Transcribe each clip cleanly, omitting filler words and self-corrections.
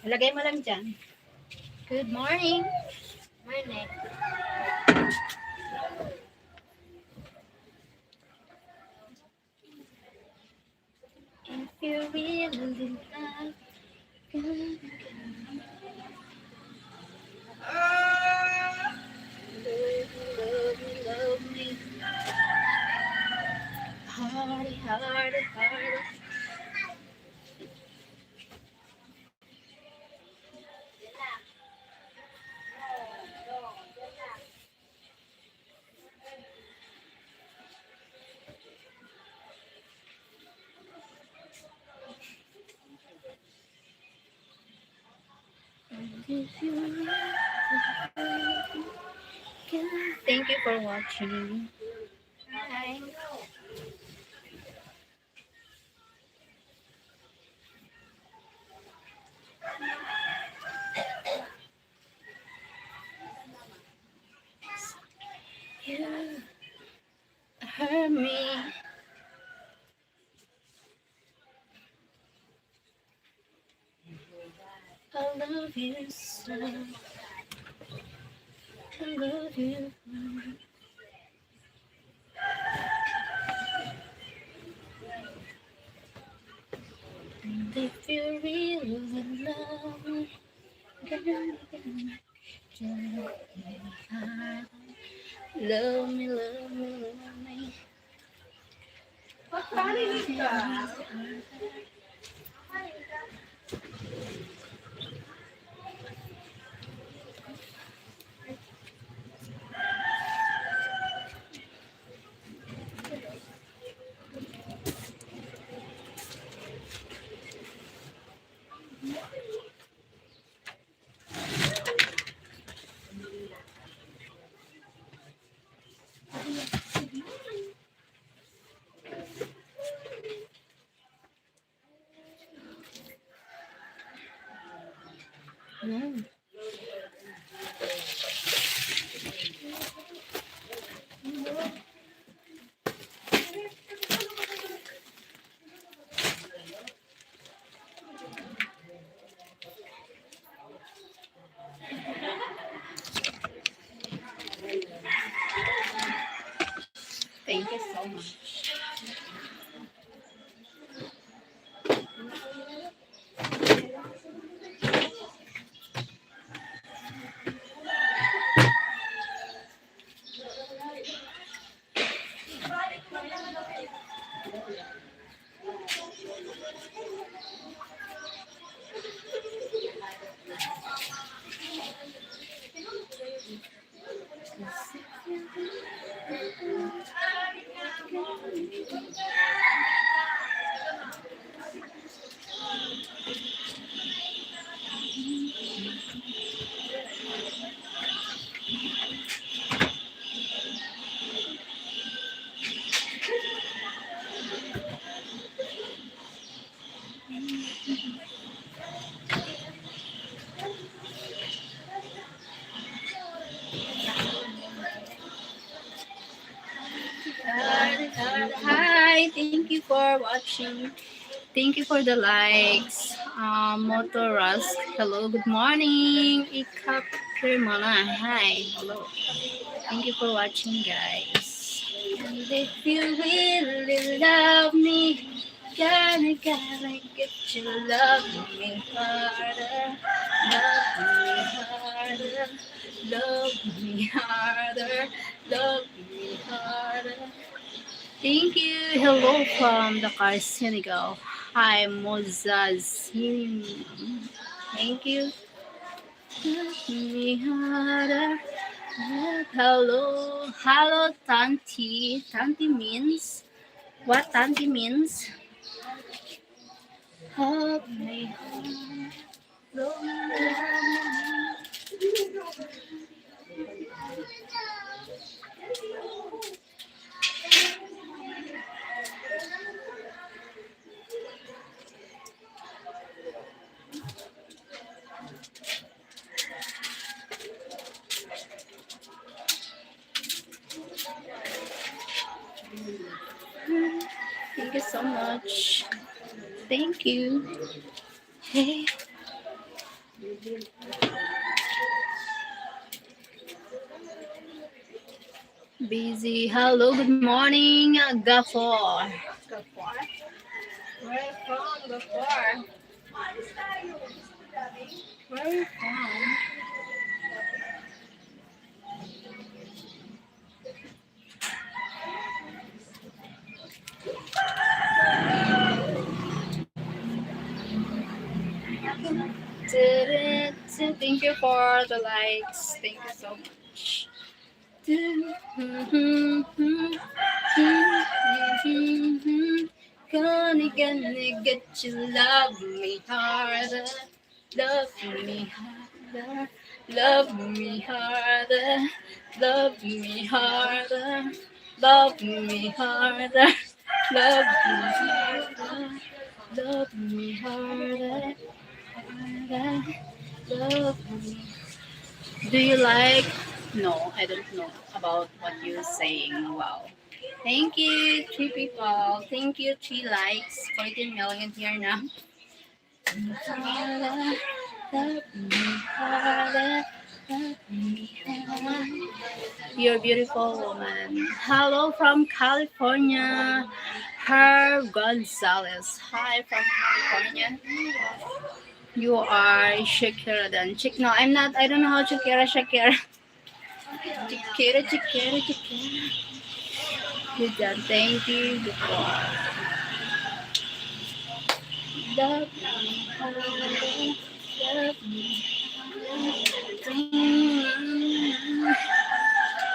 Lagay mo lang dyan. Good morning. Morning. If you really love me, love me. Hardy, hardy, hardy. Thank you for watching. Bye. You hurt me. I love you so. I love you. And if you really love me, love me, love me, love me. Mm. Thank you so much. Hi, thank you for watching. Thank you for the likes. Motorusk, hello, good morning. Ikap Kirmana, hi, hello. Thank you for watching, guys. And if you really love me, gotta get you love me harder, love me harder, love me harder. Thank you. Hello from Dakar, Senegal. Hi, Mozazim. Thank you. Love me harder. Hello. Hello, Tanti. Tanti means what Tanti means? Help me. Love me. Thank you so much. Thank you. Hey. Busy. Hello, good morning, Gafor. Gafor? Where from, Gafor? Where you from? Thank you for the likes. Thank you so much. Gonna get you, love me harder, love me harder, love me harder, love me harder, love me harder, love me harder, love me harder, harder, love me. Do you like? No, I don't know about what you're saying. Wow. Thank you, three people. Thank you, three likes. 14 million here now. You're a beautiful woman. Hello from California. Her Gonzalez. Hi from California. You are Shakira then. No, I'm not. I don't know how Shakira. Shakira. Good job. Thank you. Before. Love me, love me.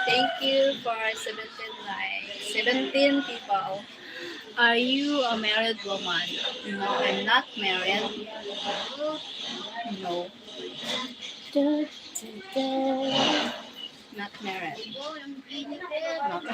Thank you for 17 likes. 17 people. Are you a married woman? No, I'm not married. No. Not married. Not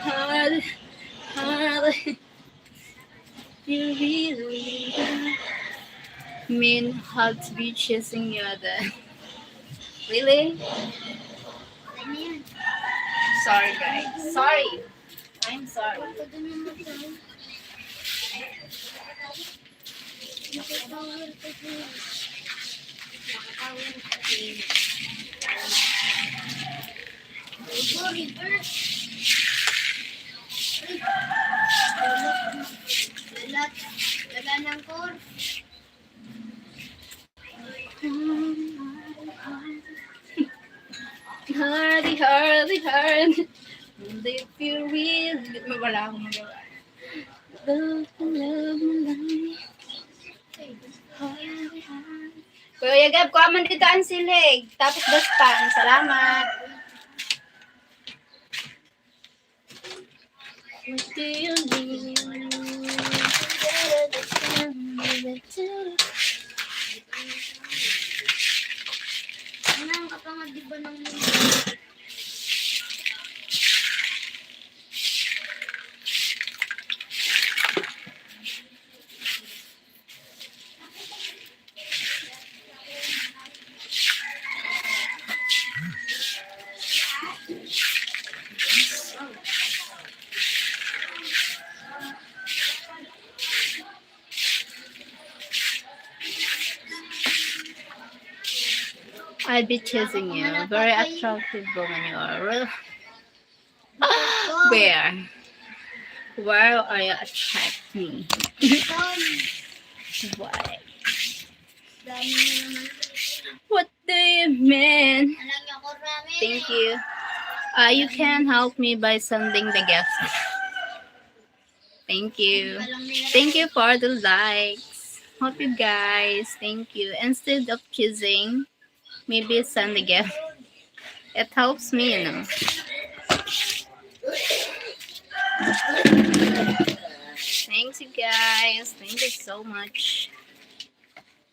hard, hard. You really mean hard to be chasing you then. Really? Sorry, guys. Sorry. I'm sorry. Hardy, hardy, hard. And if you really... Wala akong magawa. Love, love, love. Hardy, hardy. Kuya Gab, kuha man dito ang silig. Tapos daspan. Salamat. What do you need? Anong kapangad di ba ng I'd be chasing you. Very attractive woman you are. Where? Where are you attract me? Why? What do you mean? Thank you. You can help me by sending the gift. Thank you. Thank you for the likes. Hope you guys. Thank you. Instead of choosing, maybe send the gift. It helps me, you know. Thanks, you guys. Thank you so much.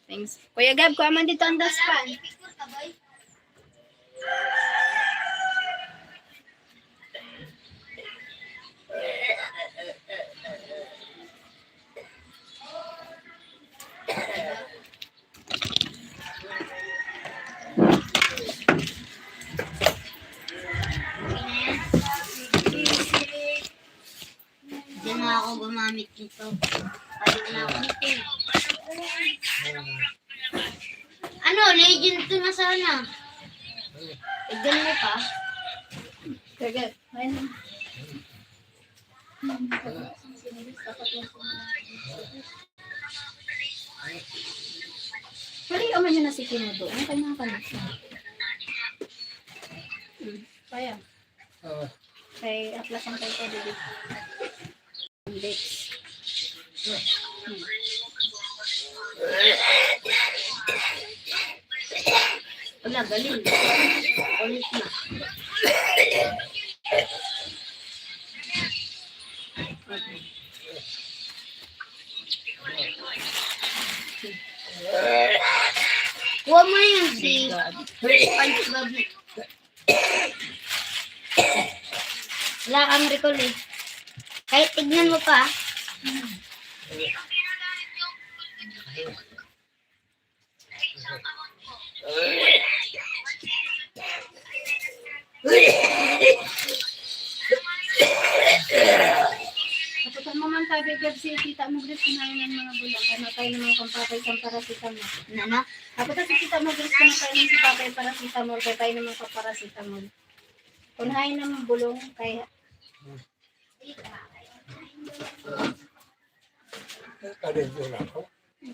Thanks. Kuya Gab, kuha man dito ang daspan. nga ako gumamit nito. Ayaw na ako nito. Ano, legend to na sana. Tignan mo pa. Sige. Ayun. Pwede ka man yun na si Kinudo. Ano kayo mga kanisa? Kaya. Kay Atlas ang kayo ko dito. Index. Wala, galing. Ulit na. Huwag mo yun si SpongeBob. Wala kang recall eh. Kahit tignan mo pa. Kapag mo man sabi ka si tita mo Grace, kinain ng mga bulang. Kaya tayo ng mga pampapay sa paracetamol. Nana? Kapag si tita mo Grace, kinain si papay paracetamol. Kaya tayo ng mga paracetamol. Kunain ng mga bulong. Kaya... Kalentura ko.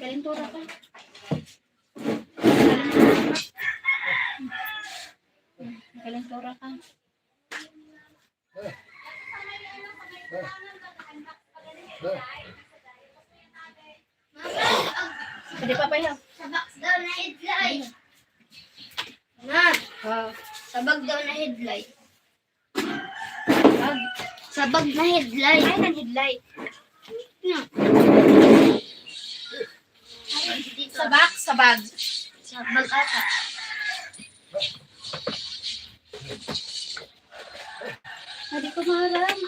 Kalentura ka. Kalentura ka. Pwede pa pa yan. Sabag daw na headlight. Na, sabag daw na headlight. Sabag na headlight. Ay, ng headlight. Sabag, sabag. Sabag ata. Hindi ko maharam.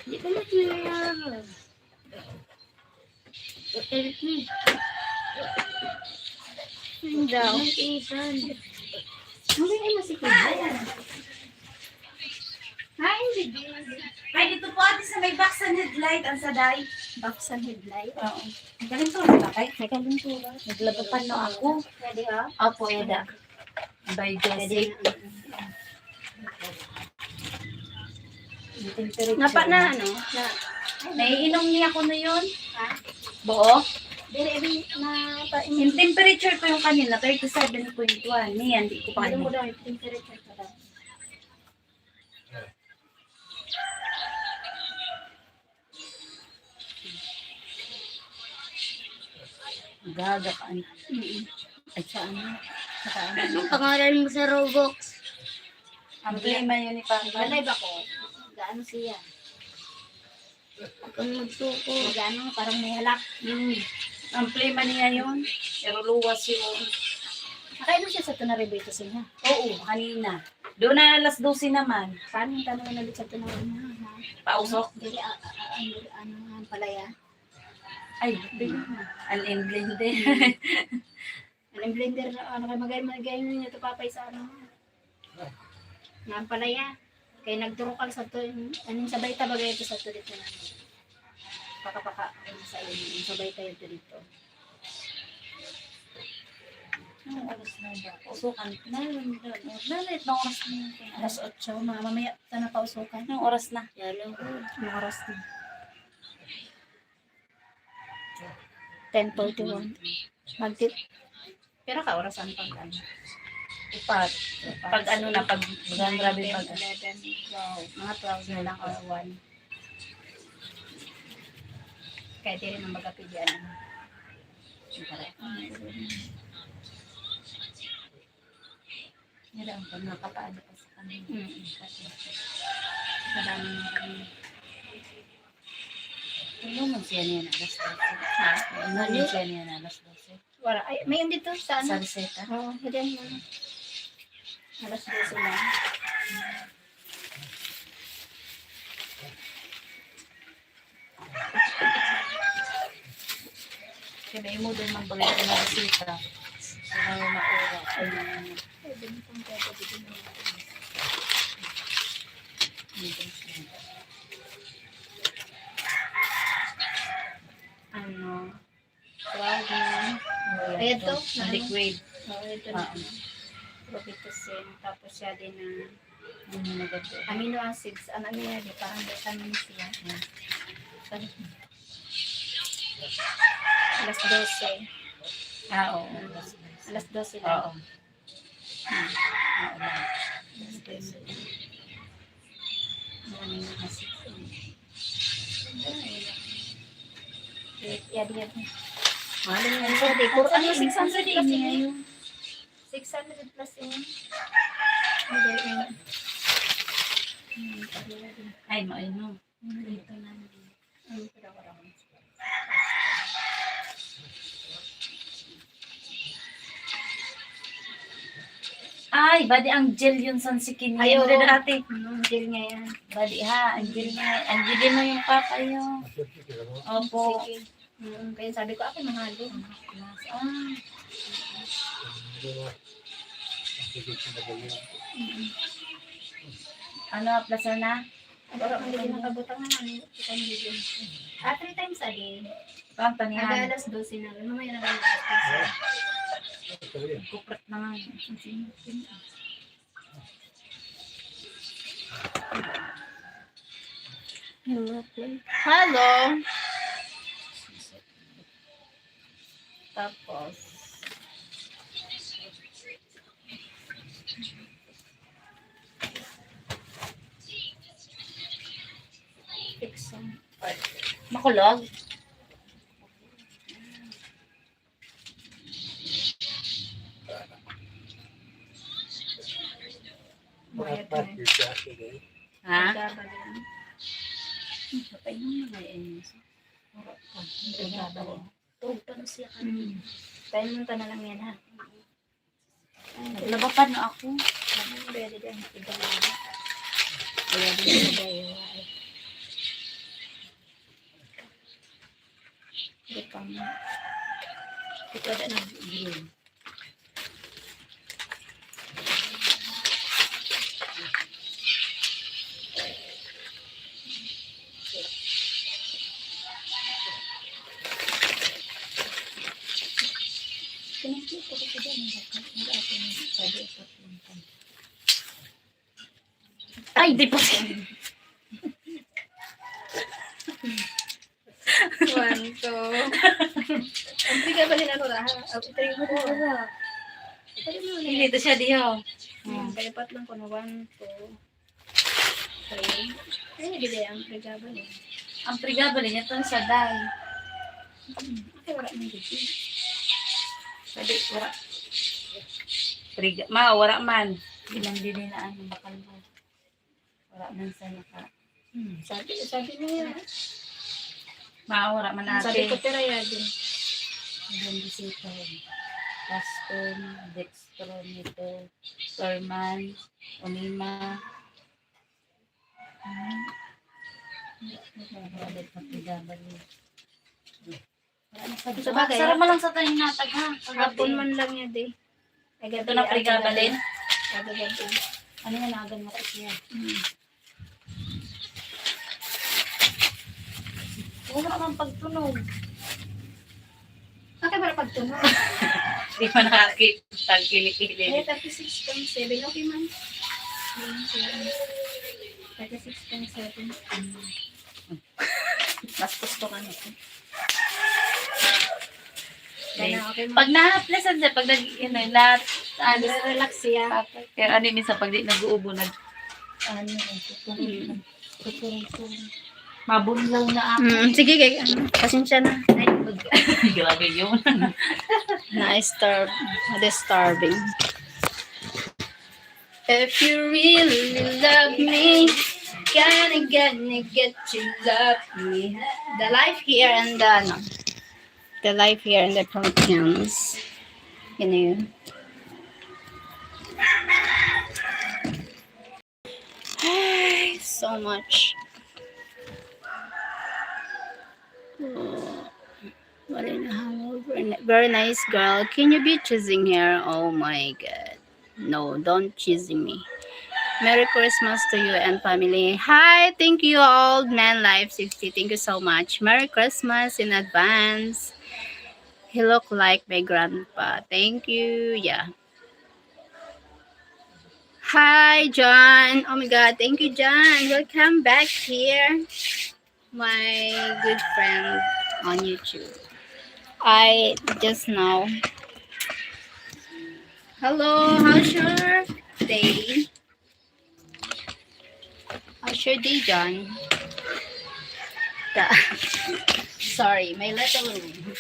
Hindi ko makiyayaran. Help me. Hindi daw. Mag-iisan. Hindi ay masikip. Ay, hindi. Ay, dito po ate sa may box and headlight, ang saday. Box and headlight. Oo. Galing to, diba kay? May kalentura. Naglabapan na ako. Pwede ha? Opo, Eda. By Jesse. Napa na ano? Na, Naiinom niya ako na yun. ha? Buo. Dire, na, pa, Yung temperature ko yung kanina, 37.1. Niyan, di ko pa Ano mo ano. daw, yung temperature ko daw. Gaga ka. Ay, saan na? Saan na? Anong pangalan mo sa Roblox? Ang problema yun ni Papa. Malay ba ko? Gaano siya? Kung magsuko. Gaano, parang may halak. Ang problema niya yun. Pero luwas yun. Nakainom siya sa tunaribeto siya. Oo, kanina. Doon na alas 12 naman. Paano yung tanong na sa tunaribeto niya? Pausok. Dili, ano, ang palaya. Ay, an blended. Anong blender na, ano kayo magay niyo ito papay sa ano. Nga ang palaya. Kaya nagturukal sa to, anong sabay tabagay ito sa to dito na. Paka-paka, sa inyo, sabay tayo ito dito. Anong oras na ba? Usukan. Nalit na oras na yun. Alas 8, mamaya ito na pausukan. Anong oras na? Yalo. Anong oras na? 10:41. Magtit. Pero ka orasan pag ano? Ipat. Pag ano na, pag grabe pag 11, 12. Mga 12 na lang or 1. Kaya di rin ang magapigyan. Nila ang pag nakapaano pa sa kanila. Madami na kami. Ano man siya niya na alas 12? Ha? Ano man siya niya na alas 12? Wala. Ay, may hindi to sa Sa ano? reseta? Oo, hindi mo. Alas 12 lang. Kaya mo doon magbalik na reseta. Sa mga oras. Pwede mo kung pwede dito na. Ito, Ang liquid. Ito na. Ah. Robitussin. Tapos siya din na Yun yung nagato. amino acids. Ano yan? Parang vitamin C. Alas 12. Oo. Alas 12 Oo. lang. Alas 12. Amino acids. Yan. Ano yan? Ano 600 plus yun? 600 plus yun. Ay, mainom. Dito na. Ay, badi ang gel yun sa sikin niya. Ayaw. Ayaw. Dati. Gel niya yan. Badi ha, ang gel niya. Ang gel mo yung papa yun. Opo. Sige. Kaya sabi ko, ako mahalo. Ah, ano, plaza na? Pero hindi din nakabutang na namin. 3 times a day. Pang Hanggang tanihan. alas 12 na. Mamaya na lang alas 12. Kuprat naman. Hello. Tapos, fixing. Makulog. Mayat Dapat na. bisa today. Ha? Nagkabali. Patay mo na ngayon. Huwag pa na siya kanina. Tayo munta na lang yan ha. Labapan na ako. Pwede din. Iba lang. Kaya din sa bayo. Ito pang. Ito na nag-green. Pinakita ko siya dyan. Hindi ako sabi ito. Ay, di pa. 1, 2. Ang bigay ba nila nila ha? Ito yung mura. Ito yung mura. Hindi ito siya diyo. Kaya pat lang ko na 1, 2, 3. Kaya hindi ang regaba niya. Ang prigabali niya ito sa day. Kaya wala nang dito. Sabi, wala. Wala man. Ilang din na ano, bakal mo. Wala man sa naka. Sabi niya. Wala man Sabi ko natin. tira yan din. Hanggang bisita. Paston, Dextron, ito, Torman, Omima. Wala pa prigabali. Sa bagay, Sarap mo lang sa tayo natag ha. hapon man lang yan di. Ito na prigabalin. Agabi. Ano yan, agan mo siya. Wala naman pagtunog. Okay para pagtunog. Di pa nakakita, kilikili. Ay, 36.7. Okay man. 36.7. Mas gusto ka nito. Kaya okay man. Pag na-pleasant siya, pag lahat, ano, Relax siya. kaya ano minsan, pag di nag-uubo, ano, mabunlaw na ako. Sige, pasensya na. Grabe yun. Disturbing. If you really love me, gonna get to love me. The life here and the life here in the Philippines. You know. So much. What in a hangover. Very nice girl. Can you be choosing here? Oh my god. No, don't choosing me. Merry Christmas to you and family. Hi, thank you all. Man Life 60. Thank you so much. Merry Christmas in advance. He looked like my grandpa. Thank you. Yeah. Hi, John. Oh my God. Thank you, John. Welcome back here, my good friend on YouTube. I just now. Hello. How's your day? How's your day, John? The, sorry, my little room.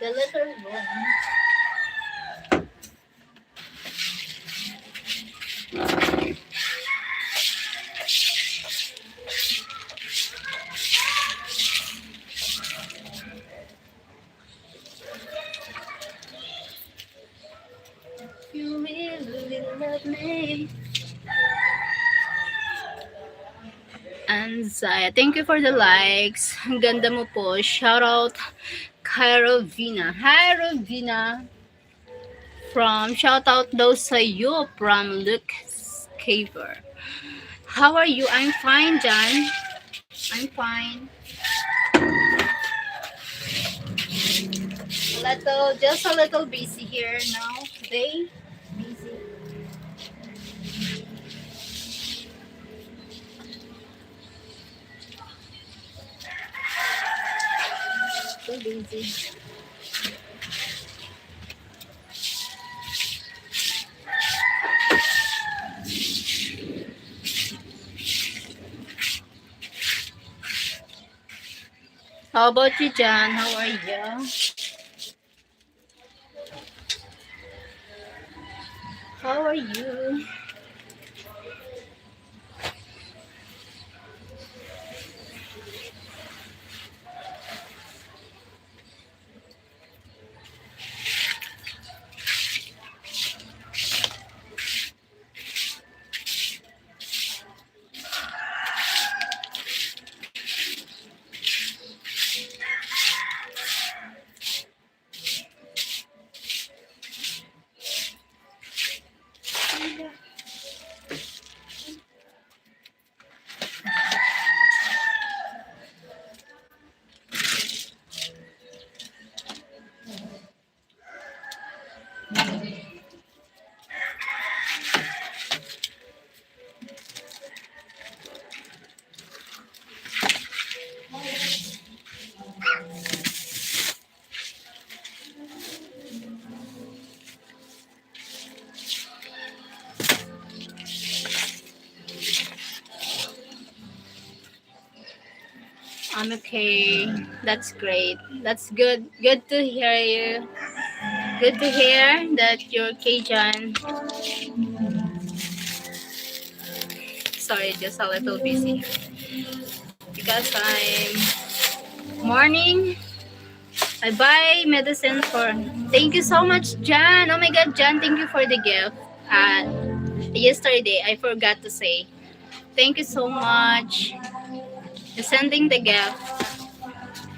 The little room. You really love me. Anzaya, thank you for the likes. Ang ganda mo po. Shout out kay Rovina. Hi, Rovina. Shout out daw sa iyo from Lucas Caver. How are you? I'm fine, John. I'm fine. Just a little busy here now today. Busy. So busy. How about you, John? How are you? How are you? I'm okay. That's great. That's good. Good to hear you. Good to hear that you're okay, John. Sorry, just a little busy because I'm morning. I buy medicine for. Thank you so much, John. Oh my God, John, thank you for the gift. Yesterday I forgot to say thank you so much. For sending the gift.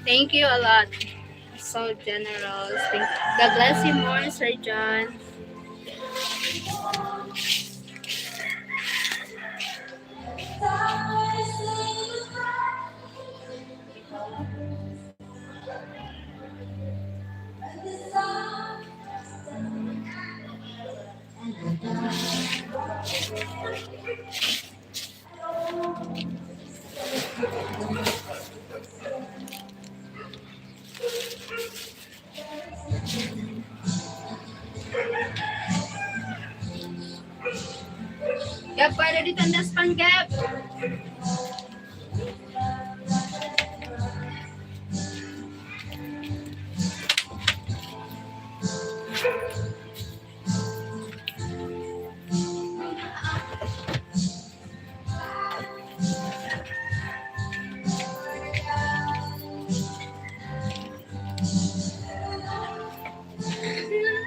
Thank you a lot. So generous. God bless you more, Sir John. Gap, pwede ditandas pang Gap.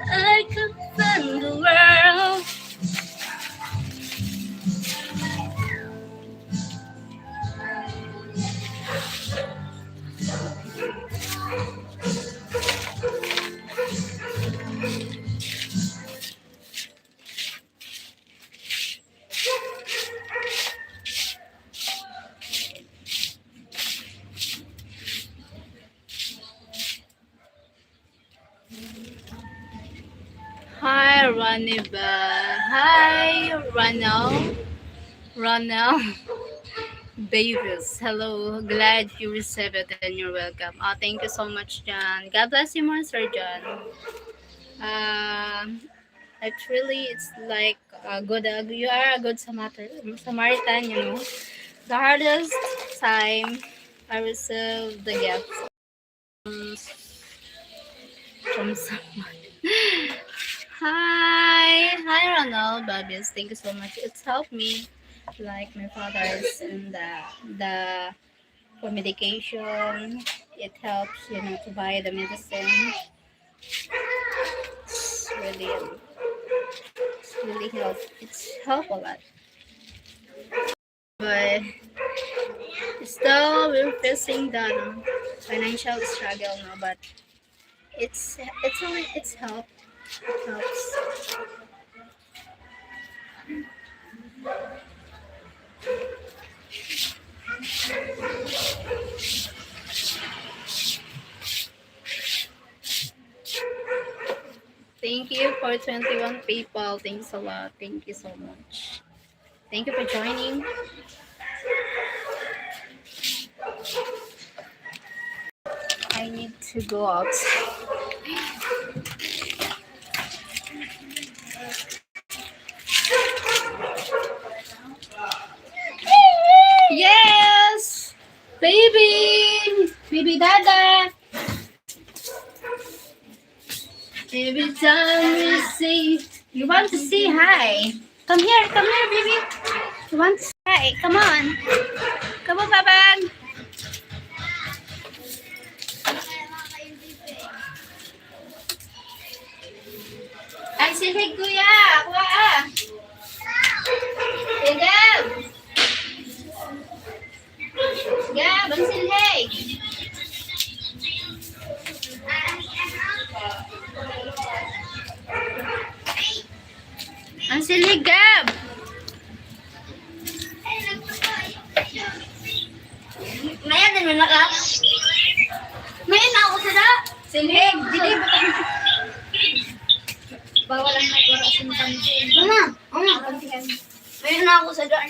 I could find the world. Ronnie ba? Hi, Ronald Babies. Hello. Glad you received it and you're welcome. Oh, thank you so much, John. God bless you more, Sir John. Actually, it's like a good. You are a good Samaritan. You know, the hardest time I received the gift from someone. Hi, Ronald Babies. Thank you so much. It's helped me, like my father's and the for medication. It helps, to buy the medicine. It's really help. It's help a lot. But still, we're facing the financial struggle now. But it's help. It helps. Thank you for 21 people. Thanks a lot. Thank you so much. Thank you for joining. I need to go outside. Yes, baby Dada. Every time we see, you want to say hi. Come here, baby. You want to say hi? Come on, Babang. Ay, silhig kuya. Kuha ah. Gab. Gab, ang silhig. Ang silhig, Gab. Maya din mo na ka? Maya na ako sa da. Silhig. Dili ba tayo? Bawal ang nagwara sa pansin. Pansin. Maya na ako sa da.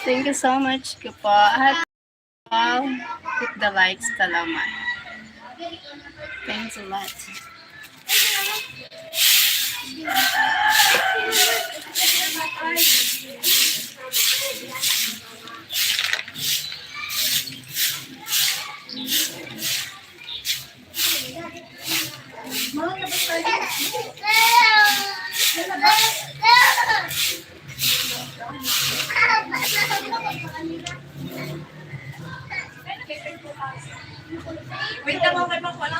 Thank you so much, po. At hit the likes, salamat. Thanks a lot. Wait lang, okay pa pala.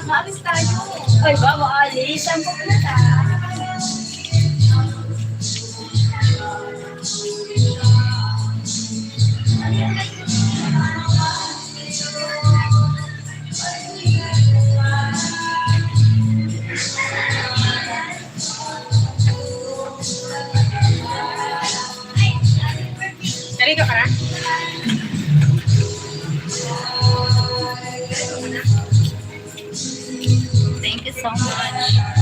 Maalis tayo. Ay ba, maalis? Saan pupunta? Narito ka na? Thank you so much.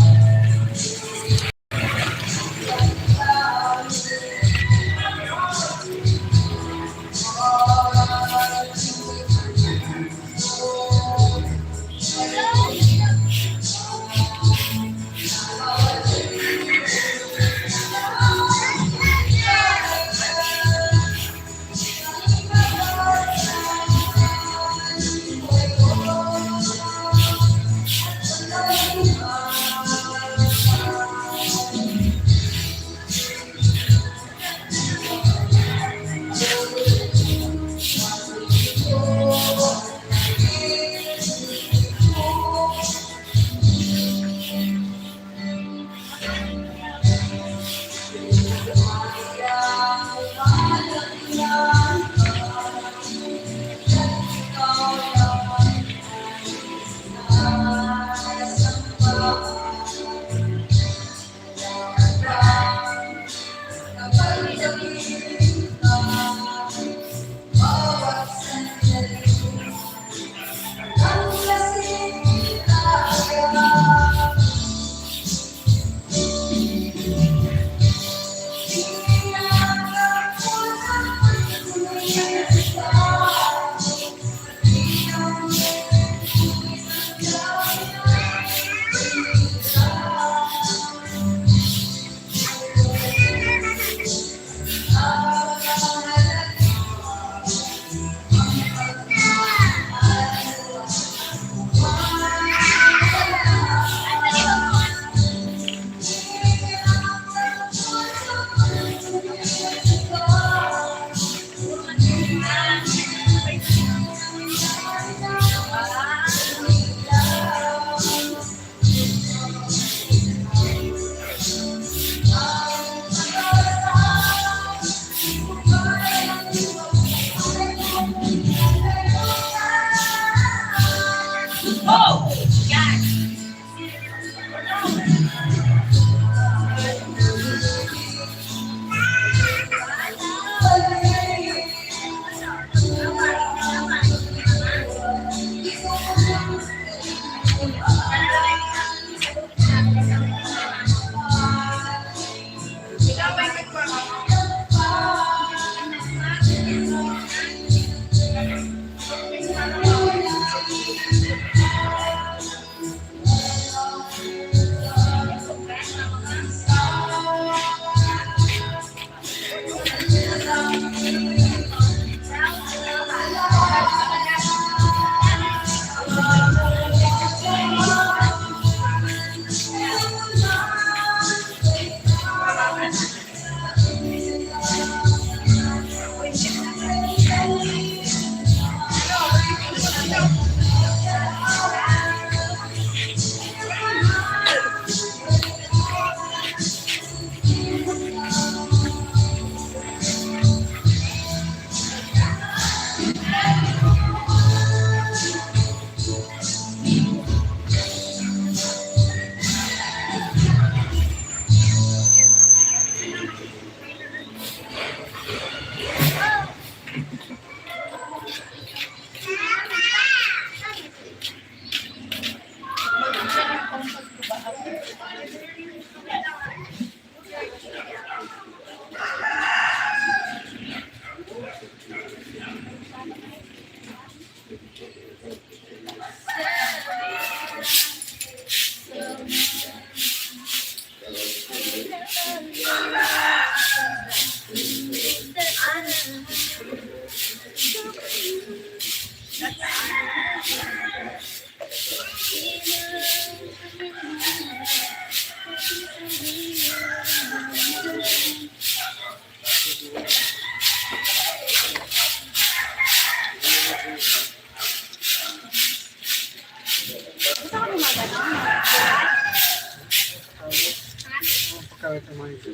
Pagkawit naman ito.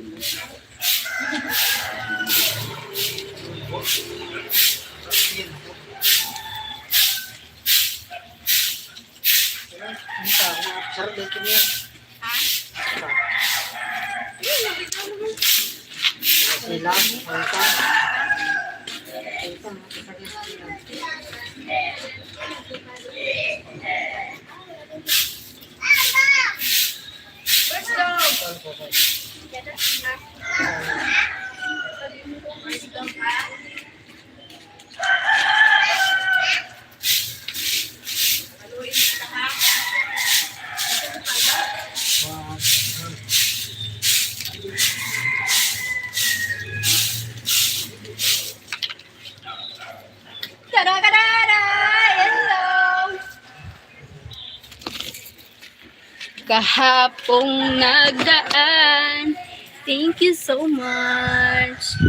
Sarap dito niya. Sila, malta. Tada-kada-da! Hello! Kahapong nagdaan. Thank you so much.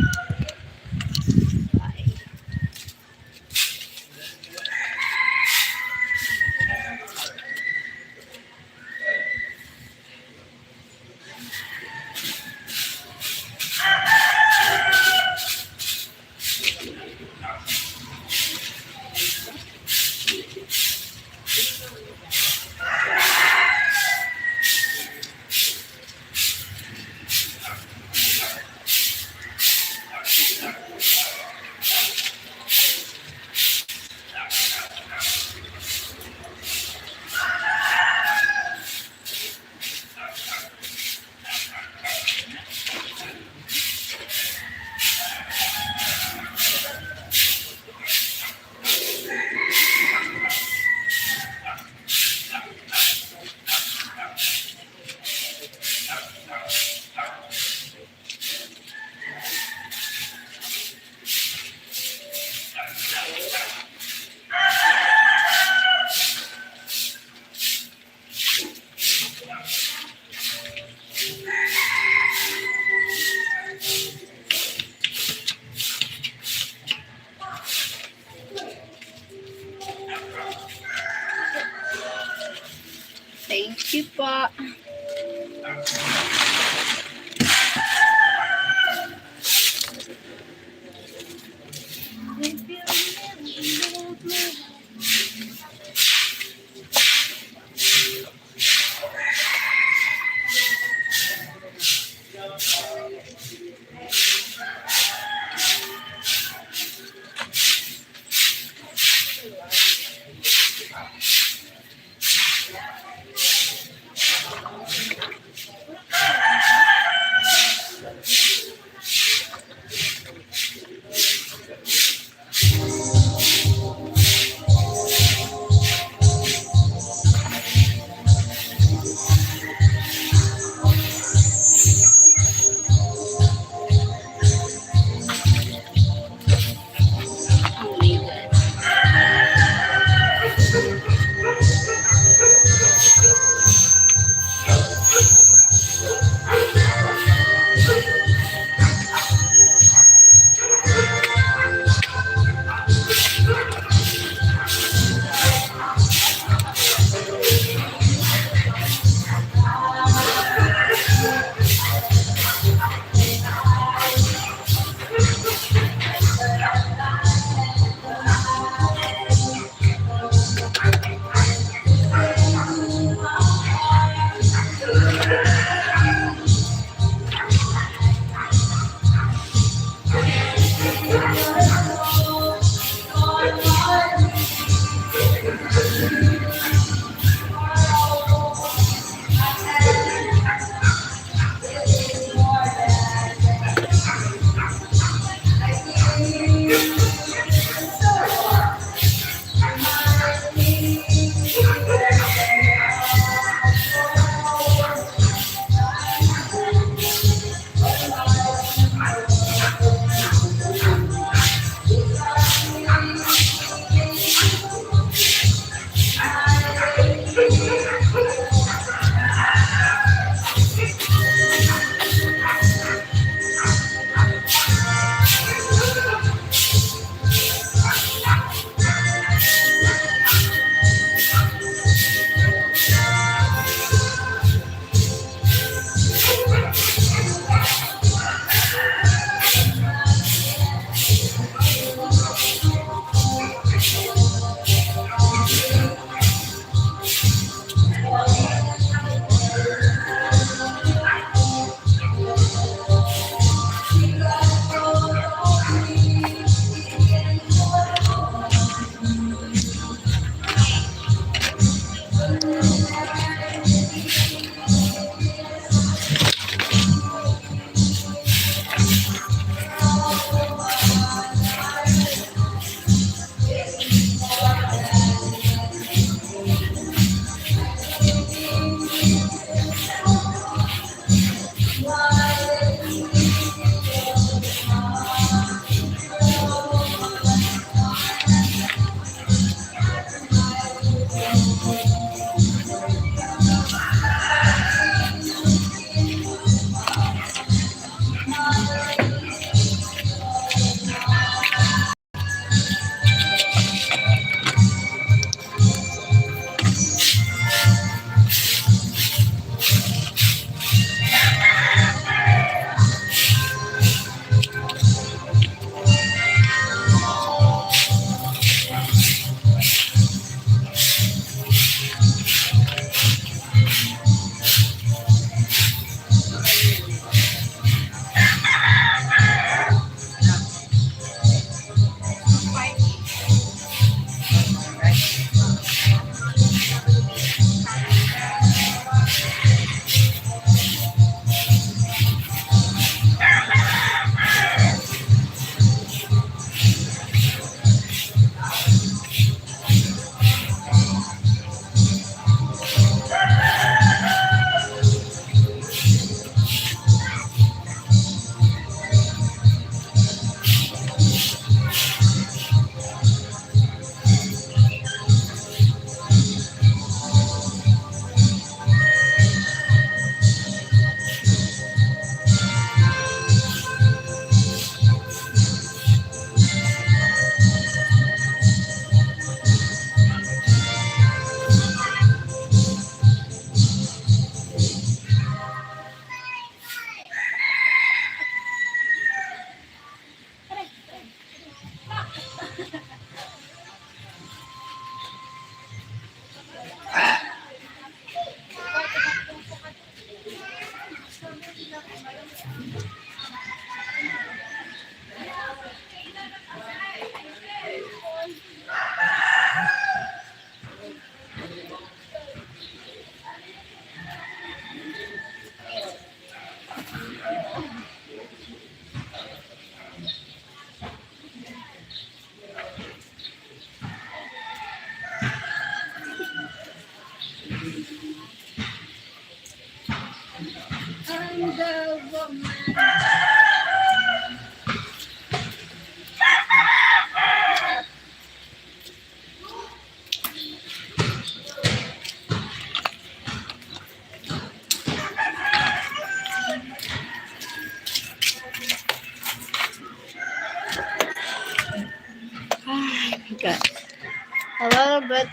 Thank you po. Oh my God.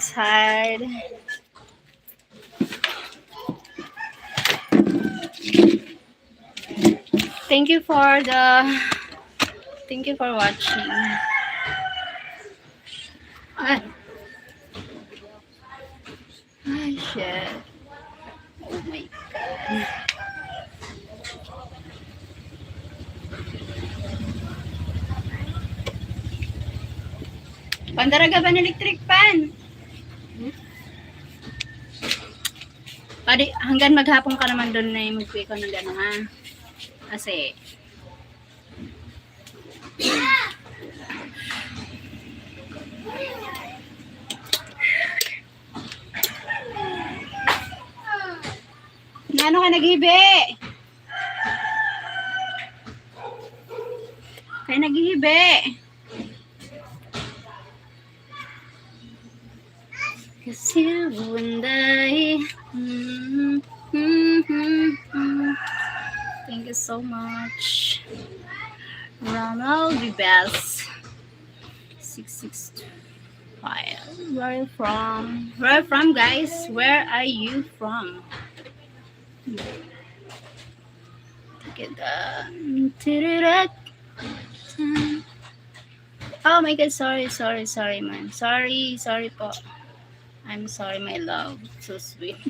outside. Thank you for the thank you for watching. Ay, ay shit. Oh my god. Pandaraga ba ng electric pan? Pwede, hanggang maghapon ka naman doon na mag-uwi ko ng gano'n ha. Kasi, ano ka naghibi? Kaya naghihibi. Kasi bunday. Thank you so much. Ronald the best. 662. Where are you from? Where are you from, guys? Where are you from? Oh my god, sorry, man. Sorry po. I'm sorry, my love. So sweet.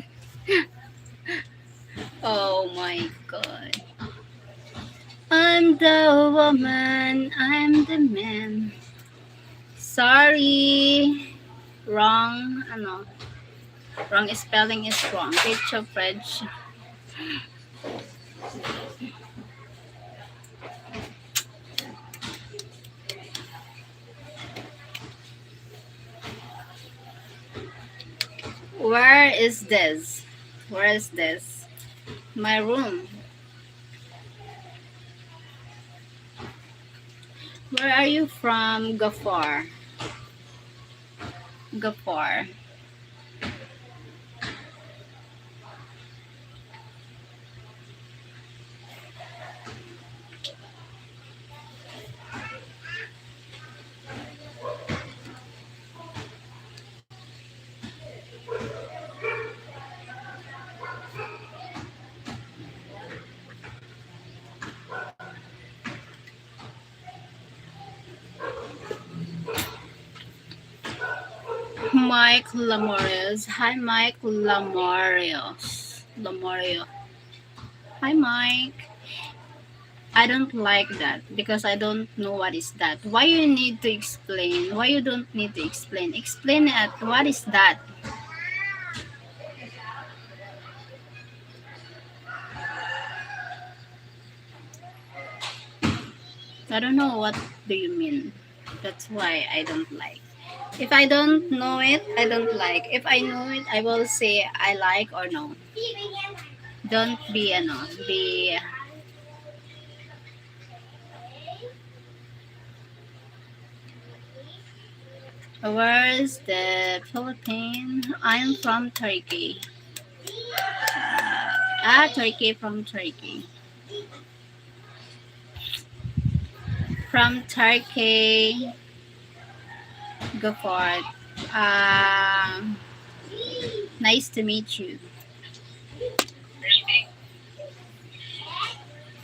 Oh my god. I'm the woman, I'm the man. Sorry. Wrong, wrong spelling is wrong. Picture French. Where is this? Where is this? My room. Where are you from, Gafar? Gafar. Mike Lamorios. Hi, Mike Lamorios. Lamorio. Hi, Mike. I don't like that because I don't know what is that. Why you need to explain? Why you don't need to explain? Explain it. What is that? I don't know what do you mean. That's why I don't like. If I don't know it, I don't like. If I know it, I will say I like or no. Don't be be where's the Philippines? I'm from Turkey. Turkey from Turkey. From Turkey. Go for it. Nice to meet you.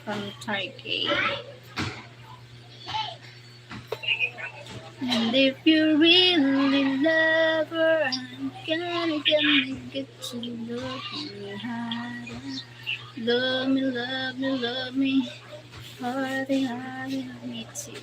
From Turkey. And if you really love her, I'm gonna get to love you harder. Love me, harder, me too.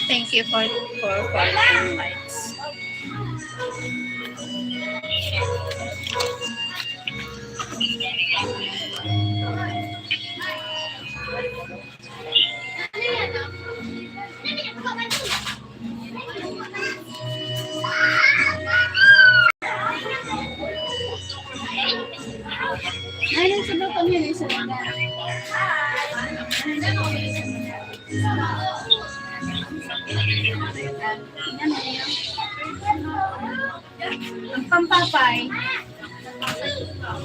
Thank you for 14 likes. Ay, nang sabaw kami yun sa mga. Ang pampapay.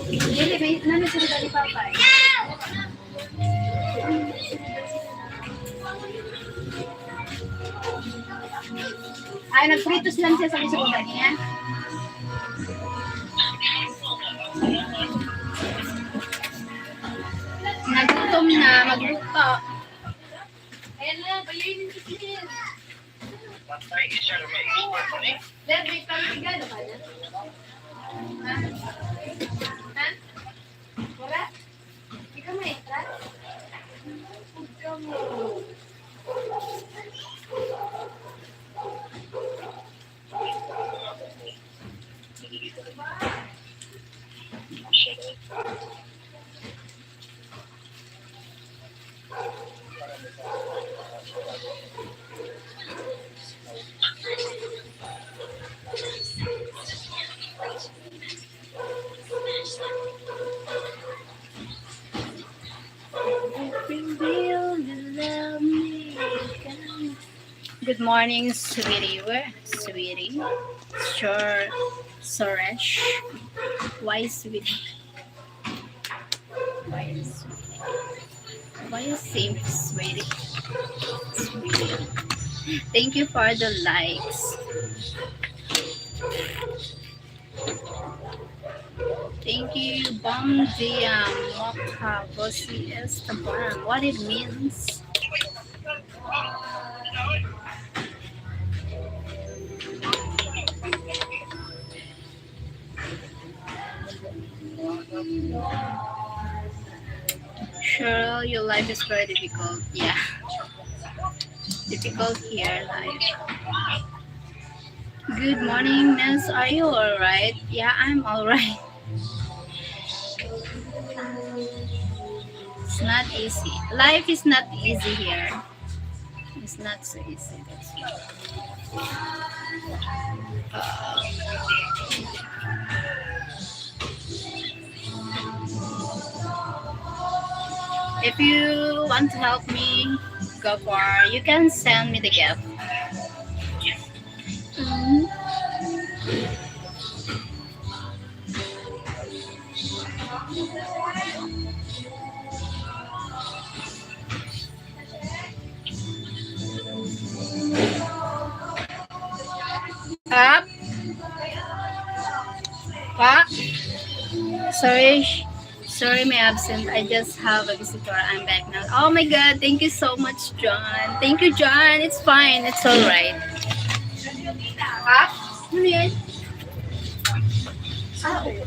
Dili, may nanasunod ni papay. Ay, nagpritos lang siya sa lisudan niya. Nagutom na, magluto. Ayan na, bayarin mo siya. Dad, may pangigano ka na? Ha? Ha? Wala? Ikaw may extra? Ikaw mo. Good morning, sweetie. Where, sweetie? Sure, Suresh. Why, sweetie? Why, sweetie? Why you say sweetie? Sweetie. Thank you for the likes. Thank you, Bom Dia Mocha Bossy Esteban. What it means? Cheryl, your life is very difficult. Yeah, difficult here, life. Good morning, Ness. Are you alright? Yeah, I'm alright. It's not easy. Life is not easy here. It's not so easy. That's why. If you want to help me, go for. You can send me the gift. Mhm. Up. Pa. Sorry. Sorry, my absent. I just have a visitor. I'm back now. Oh my God. Thank you so much, John. Thank you, John. It's fine. It's all right. Ha? Ano yan? Ah, oo.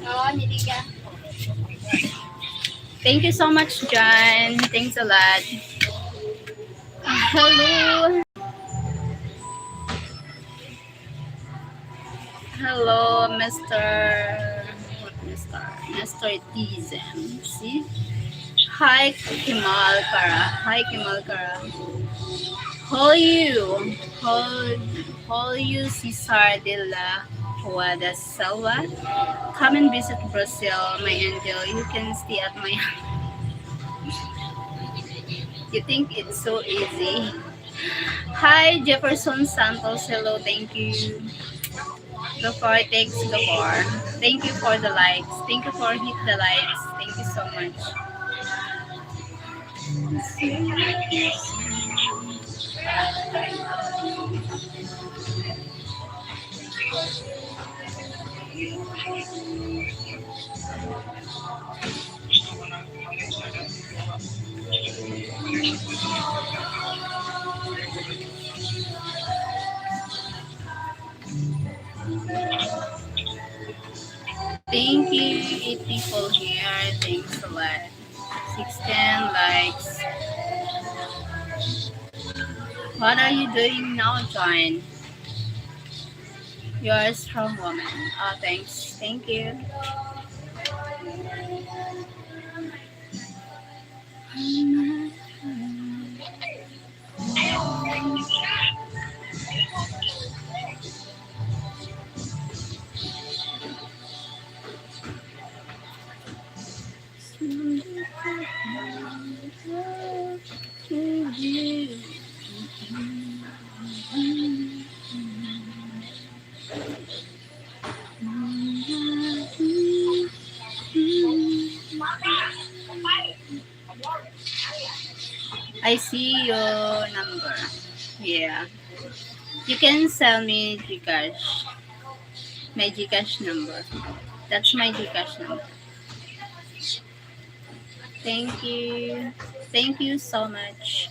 Oo, hindi ka. Thank you so much, John. Thanks a lot. Hello. Hello, Mr. What, Mr. Tizem. See? Hi, Kimal Kara. Hi, Kimal Kara. How you? How you, Cesar de la Huada Selva? Come and visit Brazil, my angel. You can stay at my house. You think it's so easy? Hi, Jefferson Santos. Hello, thank you. Gafar, thanks, Gafar. Thank you for the likes. Thank you for hit the likes. Thank you so much. Thank you, 8 people here. Thanks a lot. 16 likes. What are you doing now, John? You're a strong woman. Oh, thanks. Thank you. I see your number. Yeah. You can sell me Gcash. My Gcash number. That's my Gcash number. Thank you. Thank you so much.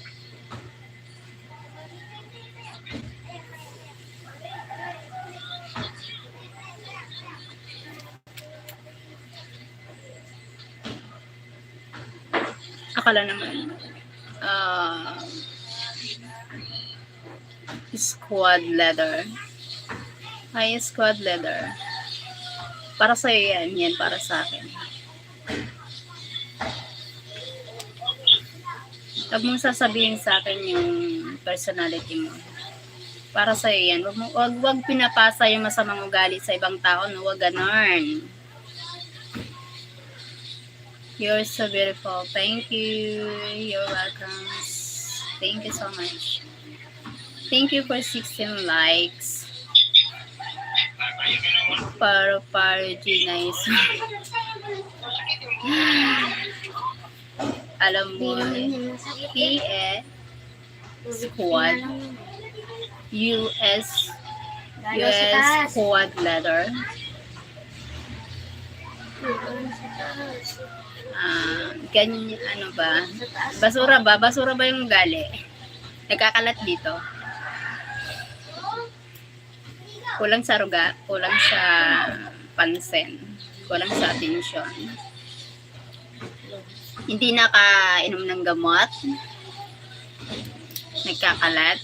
Akala naman, uh, squad leather. Ay, squad leather. Para sa'yo yan. Yan para sa akin. Huwag mong sasabihin sa akin yung personality mo. Para sa'yo yan. Wag pinapasa yung masamang ugali sa ibang tao. No? Wag ganon. You're so beautiful. Thank you. You're welcome. Thank you so much. Thank you for 16 likes. Paro G nice. Alam mo, PE squad US squad leather. Ganyan, ano ba? Basura ba? Basura ba yung gali? Nagkakalat dito. Kulang sa ruga, kulang sa pansin, kulang sa atensyon. Hindi nakainom ng gamot, nagkakalat.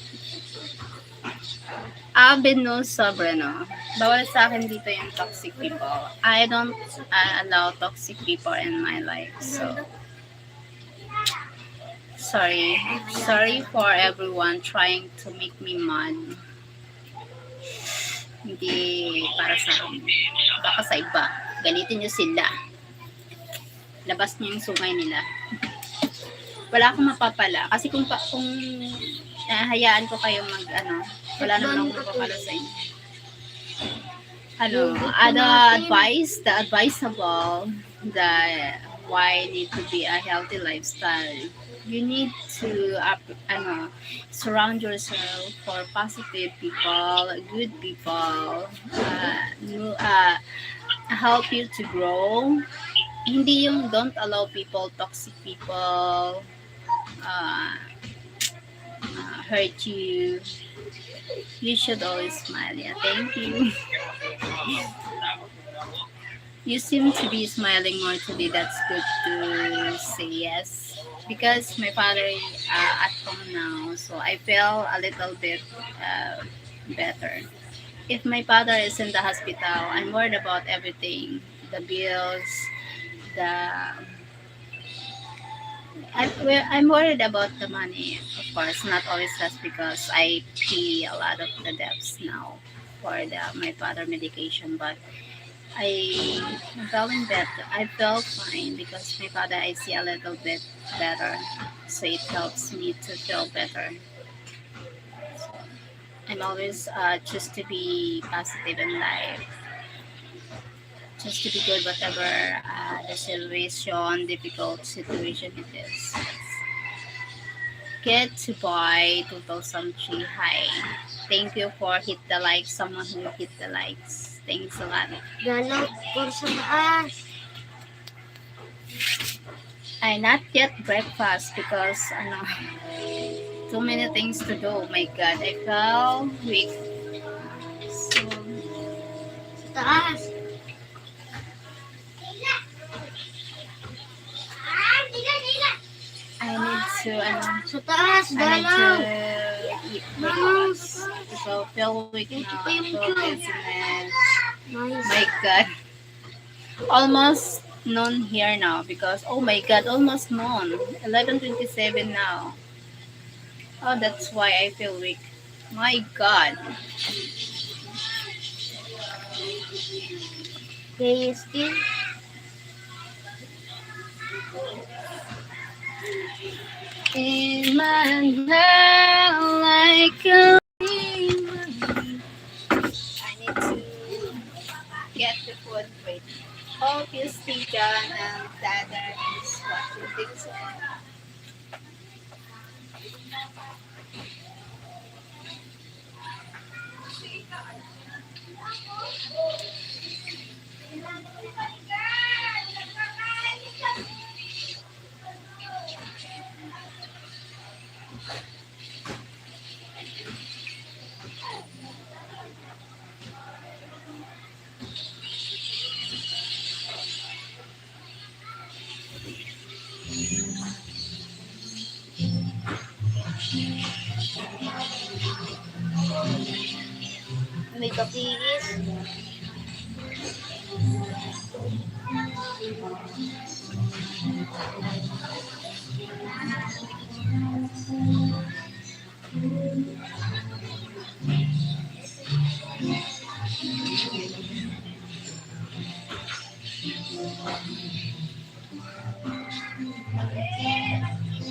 No, sobra no. Bawal sa akin dito yung toxic people. I don't allow toxic people in my life. So, sorry. Sorry for everyone trying to make me mad. Hindi para sa akin. Baka sa iba. Galitin nyo sila. Labas nyo yung sungay nila. Wala akong mapapala. Kasi kung hayaan ko kayo wala naman akong mapapala sa inyo. The advisable, why need to be a healthy lifestyle. You need to surround yourself for positive people, good people, help you to grow. Hindi yung don't allow people, toxic people, hurt you. You should always smile. Yeah, thank you. You seem to be smiling more today. That's good to say yes. Because my father is at home now, so I feel a little bit better. If my father is in the hospital, I'm worried about everything. The bills, I'm worried about the money, of course, not always that's because I pay a lot of the debts now for my father medication, but I'm feeling better. I felt fine because my father I see a little bit better, so it helps me to feel better. I'm always just to be positive in life, just to be good whatever the situation, difficult situation it is. Get to buy 2003. Hi. Thank you for hit the like. Someone who hit the likes. Thanks a lot. Galaw ko sa taas. I not yet breakfast because too many things to do. Oh my God, I felt weak. So, Sa taas. I need to Sa taas, I need galaw. to eat breakfast. So feel weak now. pa yung Feel cue. dizziness. Nice. My God. Almost noon here now because oh my god, almost noon. 11:27 now. Oh, that's why I feel weak. My god. Okay, still. In my head like a river. I need to get the food. Wait. Hope you see John and Dada is watching things. May kapiis.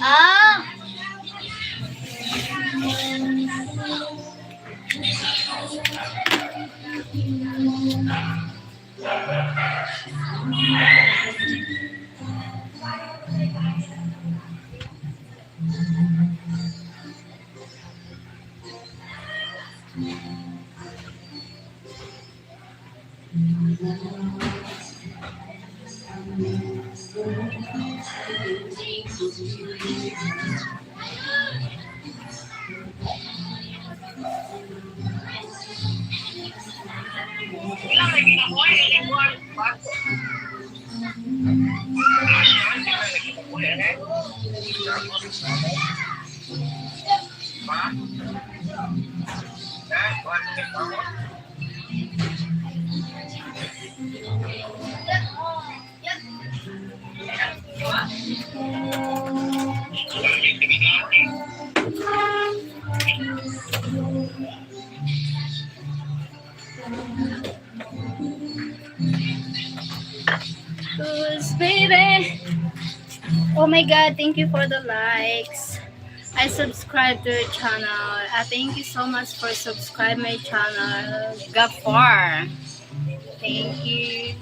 Ah! Who's baby? Oh my god, thank you for the likes. I subscribe to your channel. Thank you so much for subscribe my channel. Gafar. Thank you.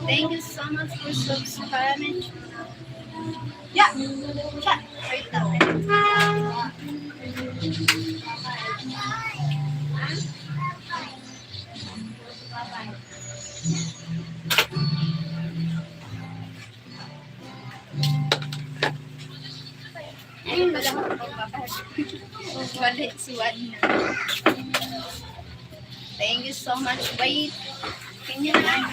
Thank you so much for subscribing. Yeah. Chat. Wait lang. Ayun, wala ko pagpapahal. Walit suwan na. Thank you so much. Wait. Can you na?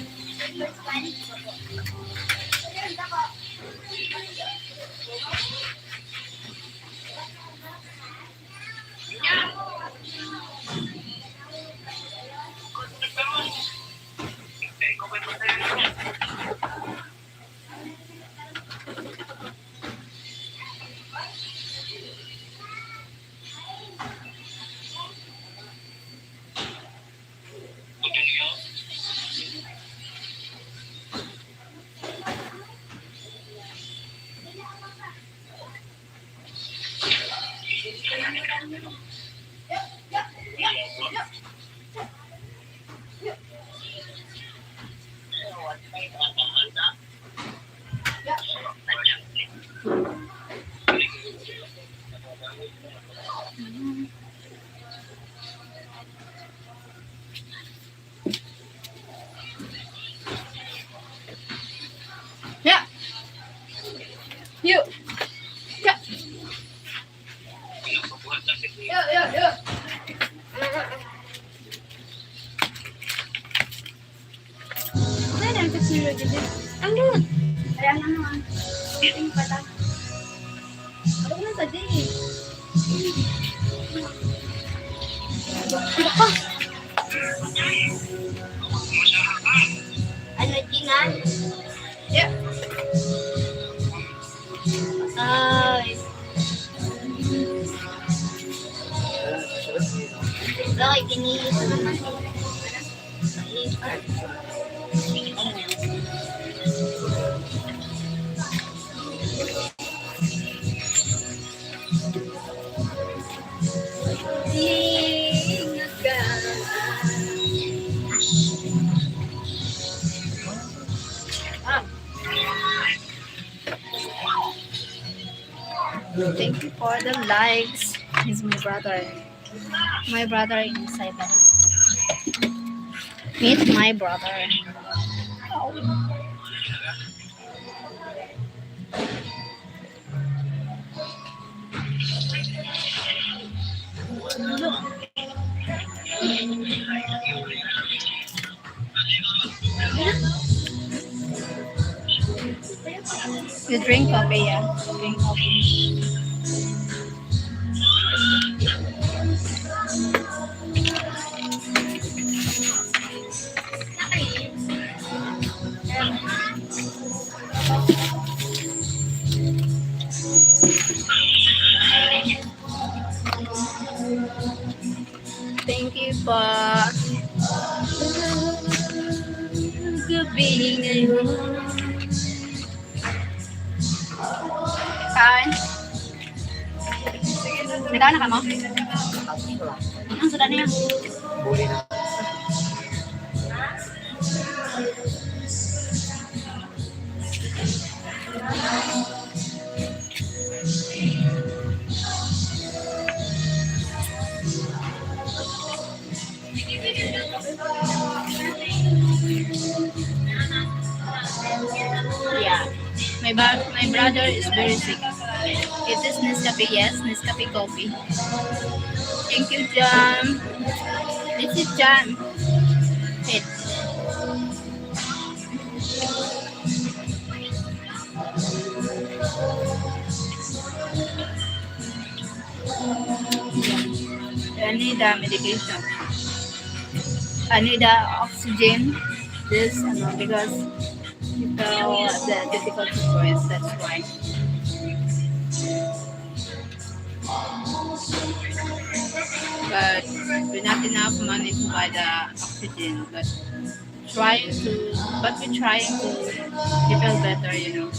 Yeah. You. Cha! Yo, yo, yo. Ano na ang kasiro dito? Ang good! Kaya nga naman. Meeting pala. Ako na sa day. Ano, Jinan? Yeah. Ay. Bakit kinihito naman? Ingat ka. Ah. Thank you for the likes. He's my brother. My brother inside that. Meet my brother. You drink coffee, yeah? Drink coffee. Thank you po. Gabi ngayon. Kain. Nagkain na ka mo? Tapos wala. Ang sudan niya. Buli na. Yeah. My brother is very sick. It is Nescafe, yes, Nescafe coffee. Thank you, John. This is John. It. I need medication. I need oxygen. This because the difficult choice. That's why. But we're not enough money to buy the oxygen. But we're trying to feel better. You know.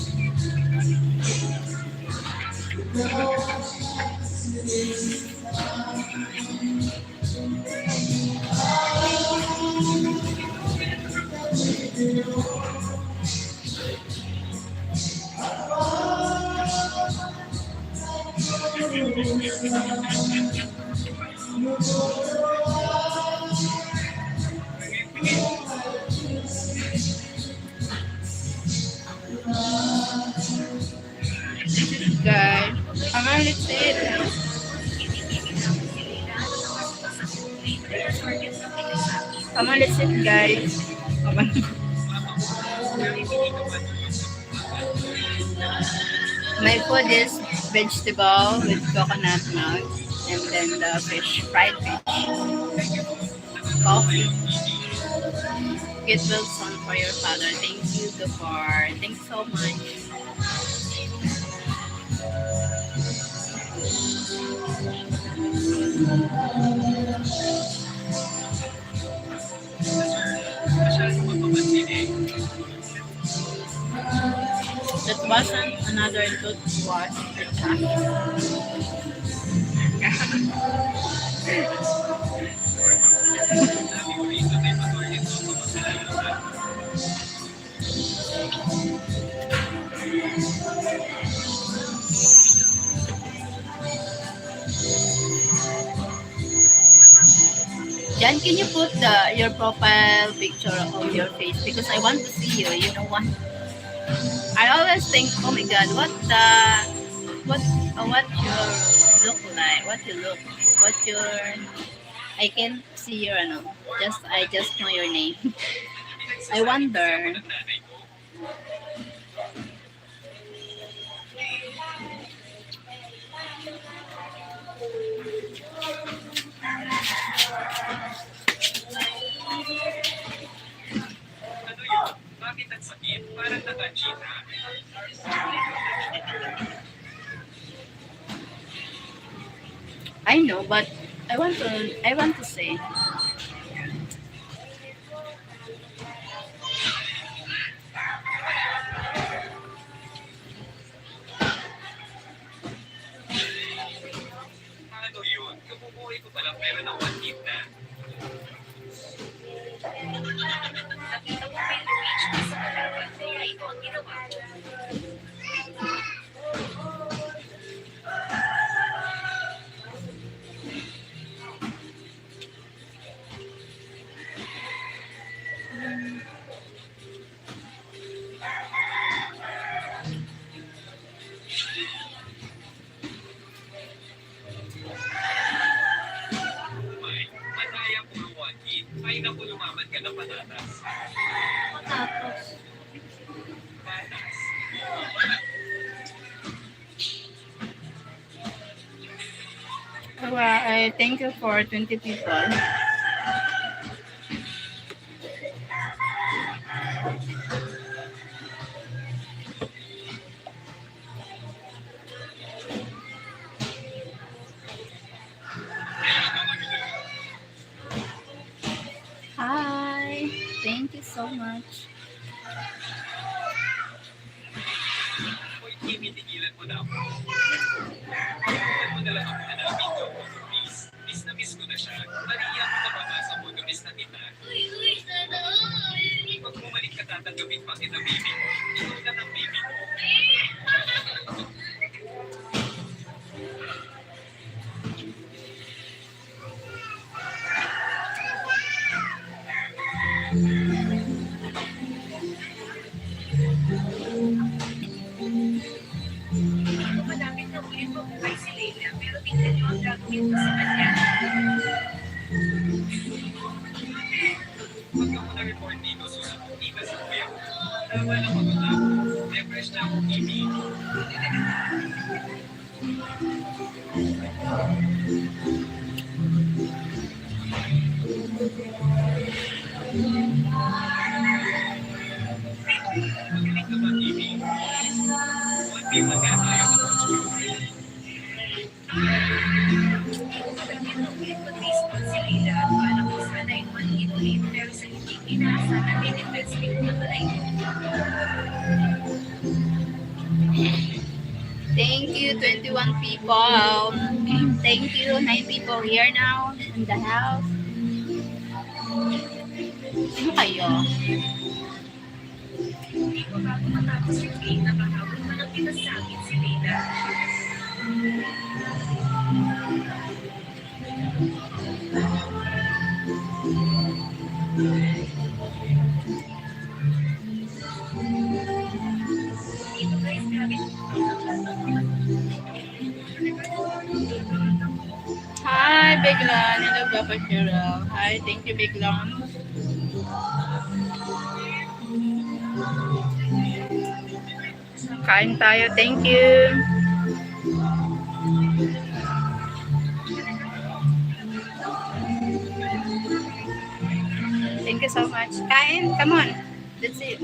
Guys, come on, let's eat. Come on, let's eat, guys. Come on. My food is vegetable with coconut milk and then the fish, fried fish, coffee. Get well son for your father. Thank you, Gafar. Thanks so much. That wasn't another toothwash Jan, can you put your profile picture of your face because I want to see you. You know what? I always think, oh my God, what the what your look like? What you look? What your I can't see your ano. I just know your name. I wonder. I know, but I want to say. Tapos, Well, I thank you for 20 people. Hi. Thank you so much. Thank you, 21 people. Thank you, 9 people here now in the house. Sino kayo? Hi, Biglan. Hello, Papa Cheryl. Hi, thank you, Biglan. Kain tayo. Thank you. Thank you so much. Kain, come on. That's it.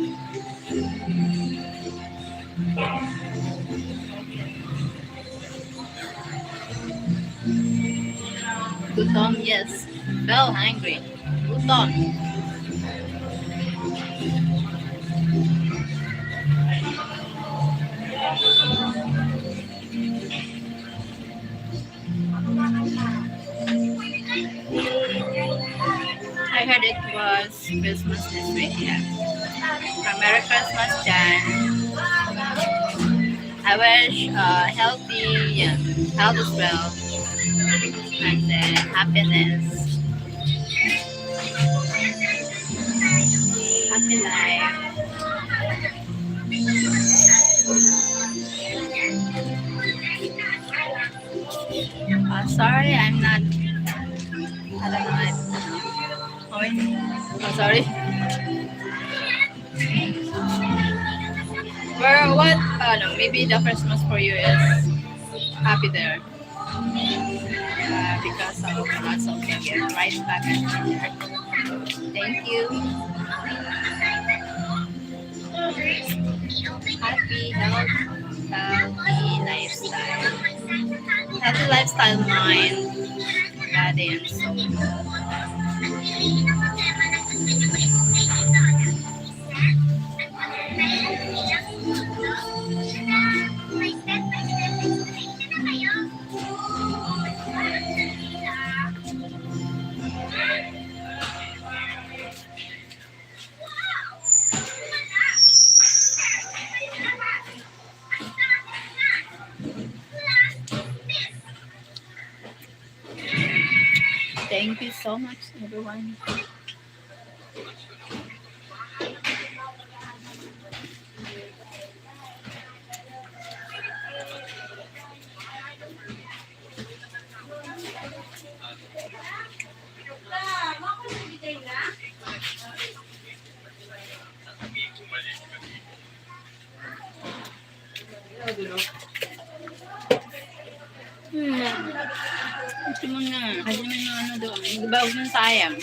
Gutom, yes. Feel hungry. Gutom. I heard it was Christmas this week. Yeah. Merry Christmas, Jan. I wish healthy, yeah, health as well, and then happiness, happy life. Sorry, I'm not. I don't know. Okay. Oh, sorry. Or what? No, maybe the Christmas for you is happy there. Because of lots of things right back at you. Thank you. Happy, healthy lifestyle. Healthy lifestyle, mind, body, and soul. Thank you so much, everyone. Ito mo na. Kasi may ano doon. Di ba huwag nang sayang?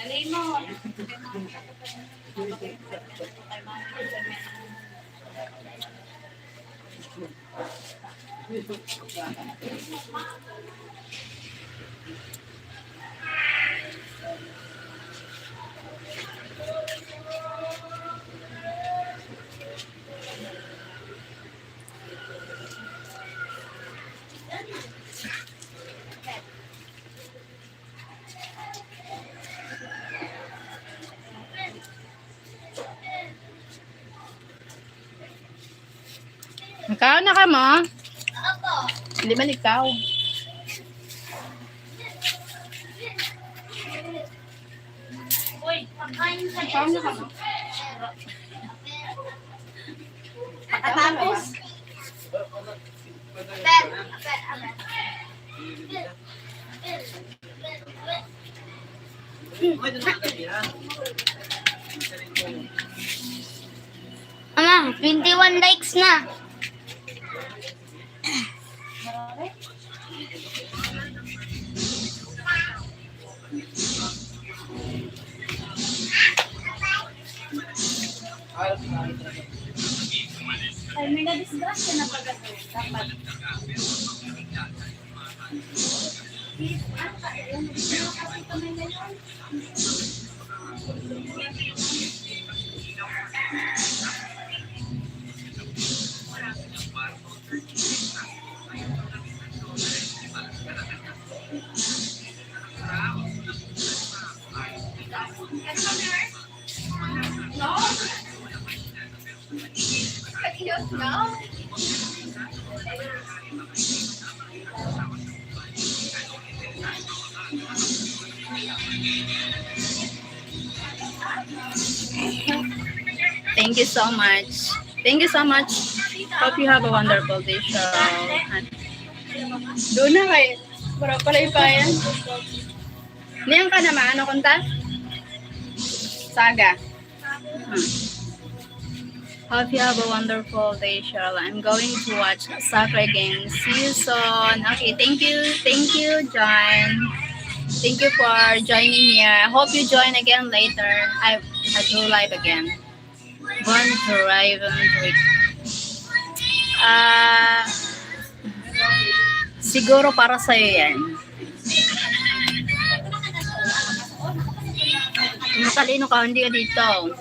Dali mo. Ikaw na ka mo? Ako. Hindi man ikaw. Uy, pagkain sa Ikaw na ka mo? Pagkatapos. Aper. Ama, 21 likes na. Ay, may na-disgrasya na pag dapat. No. Thank you so much. Thank you so much. Hope you have a wonderful day, Cheryl. Doon na kay. Para pala ipayan. Niyan ka naman. Ano kunta? Saga. Hope you have a wonderful day, Cheryl. I'm going to watch soccer game. See you soon. Okay, thank you. Thank you, John. Thank you for joining here. I hope you join again later. I do live again. Born to Raven Week. Siguro para sa'yo yan. matalino ka, hindi ka dito.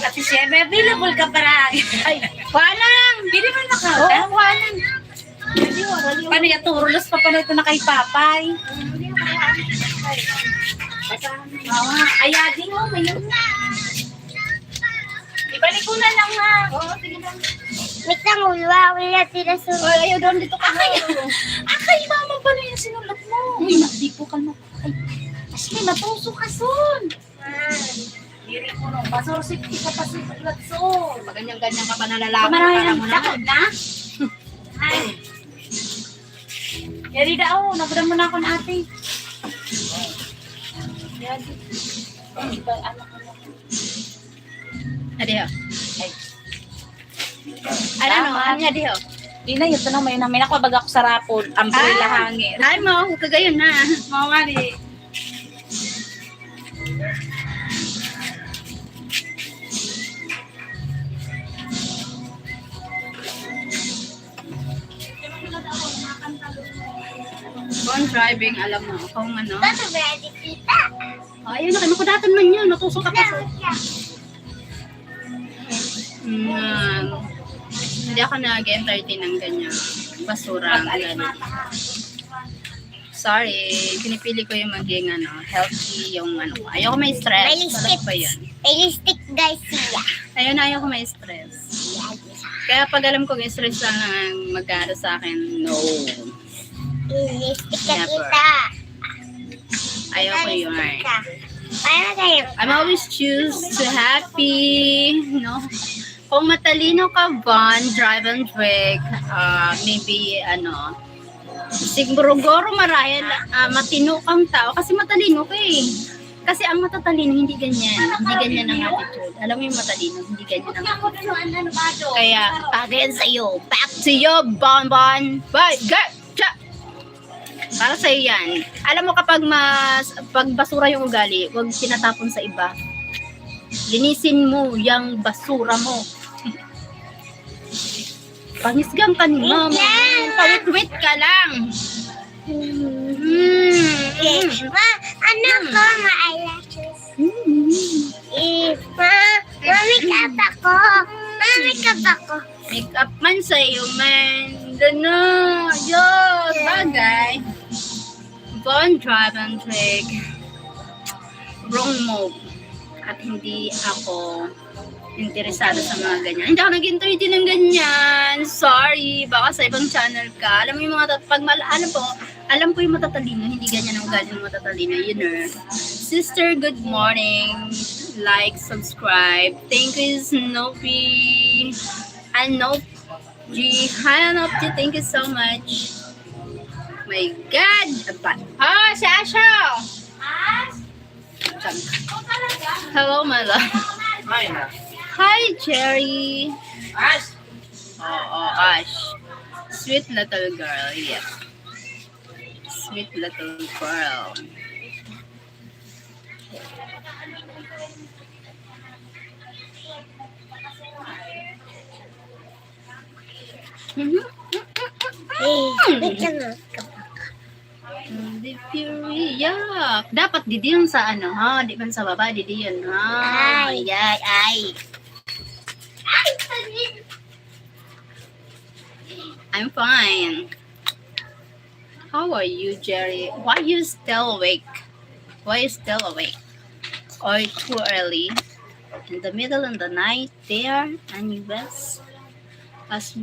Ate Shem, available ka para. Ay, walang! Hindi man naka. Oo, walang. Paano yung turulos pa pala ito na kay Papay? Ayagin mo, may yun na. Ibalik ko na lang ha. Oo, sige lang. Wait lang, wala tira sa... Ay, ayaw doon dito ka. Akay, mama pala yung sinulat mo. Hindi po kalma. Ay, Ashley, matuso ka son. Diri ko no, masorsip ka pa sinulat son. Ganyan-ganyan ka pa na lalaki. Kamarayan, takot na? Ay. Yari daw, nabudang mo na ako na ate. Yari. Ano ko na. Adiho. Ay. Ano, ano adiho? Di na, yun na, may namin ako baga ako sa rapod. Umbrella hangin. Ay mo, kagayon na. Mga nga di. Phone driving, alam mo, kung ano. That's ready, tita. Ayun, nakinukudatan man yun. Natusok ka pa sa... Hindi ako nag-entertain ng ganyan. Basura ang gano'n. Sorry, pinipili ko yung maging healthy yung ayoko may stress. May lipstick. Alam ko yun. May lipstick, guys, siya. Ayun, ayoko may stress. Kaya pag alam kong stress lang ang magkano sa akin, no. Lipstick ka, Never. tita. Ayoko yun. Paano kayo? I'm always choose to happy, no? Kung matalino ka, Von, drive and drink, maybe, siguro marahil matino kang tao kasi matalino ka eh. Kasi ang matatalino, hindi ganyan. Hindi ganyan ang attitude. Alam mo yung matalino, hindi ganyan ang attitude. Kaya, again sa'yo. Back to you, Bon Bon. Bye, go! Cha! Para sa'yo yan. Alam mo kapag pag basura yung ugali, huwag tinatapon sa iba. Linisin mo yung basura mo. Pangisgang ka ni mama. Pawit-wit ka lang. Ma, ano ko, ma-eyelashes? Ma-makeup ako. Ma-makeup ako. Make-up man sa'yo, man. Gano. Diyos. Bagay. Bon drive and take. Wrong move. At hindi ako interesado sa mga ganyan. Hindi ako nag-entertain ng ganyan. Sorry. Baka sa ibang channel ka. Alam mo yung mga alam ko yung matatalino. Hindi ganyan ang ugali ng matatalino. You know. Sister, good morning. Like, subscribe. Thank you, Snoopy. And G. Hi, Nopji. Thank you so much. My God. Ah, si Asha. Hello, my love. Hi, Cherry. Ash! Oh, Ash. Sweet little girl, yes. Sweet little girl. Wait lang na. The Fury, yak. Dapat didi yun sa ha? Di man sa baba, didi yun, ha? Ay. Ay. I'm fine. How are you, Jerry? Why you still awake? Why you still awake? Or too early? In the middle of the night there, and you best as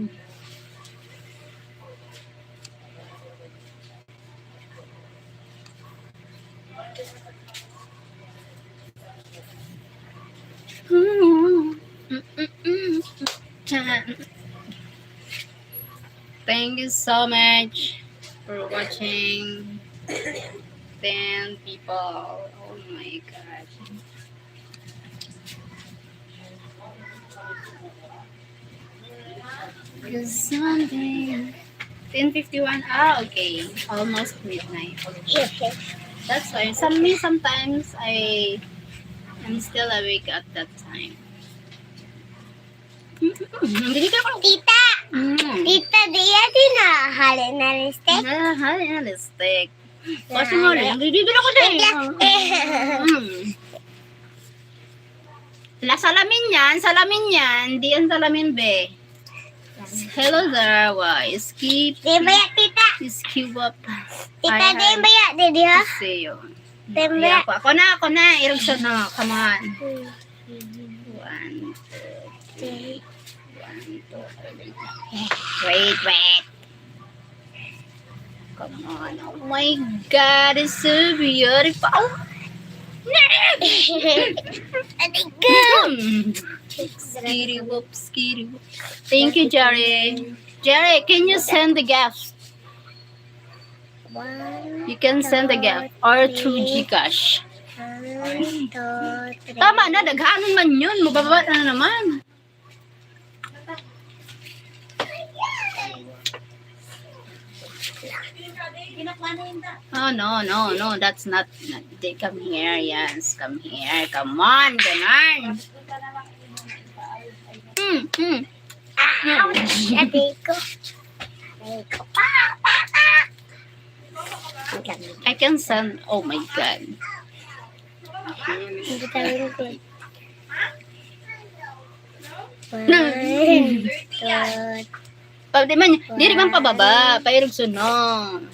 Thank you so much for watching. 10 people. Oh my gosh. Cause something. 10:51. Okay. Almost midnight. That's why sometimes I'm still awake at that time. Hindi ka ako. Tita! Tita, di yan din na. Hali na lipstick. Realistic. Kasi nga rin, bibili ako din. Salamin yan. Di ang salamin, be. Hello there, why? Skip. Di ba ya, tita? Skip up. Tita, di ba ya? Di ha? See you. Di ba ya? Ako na. Irugso na. Come on. 1, 2, 3. 1, 2, 3. Wait. Come on. Oh my God, it's so beautiful. Adik ko. Skitty whoop. Thank you, Jerry. Jerry, can you send the gift? You can send the gift or through Gcash. 1, 2, 3. Tama na, daghanon man yun. Mababa na naman. Oh, no. That's not. They come here. Yes, come here. Come on, ganon. Adik ko. I can send. Oh my God. Hindi tawin ko. 1, 2, Pag di man pababa. Pairog sunong.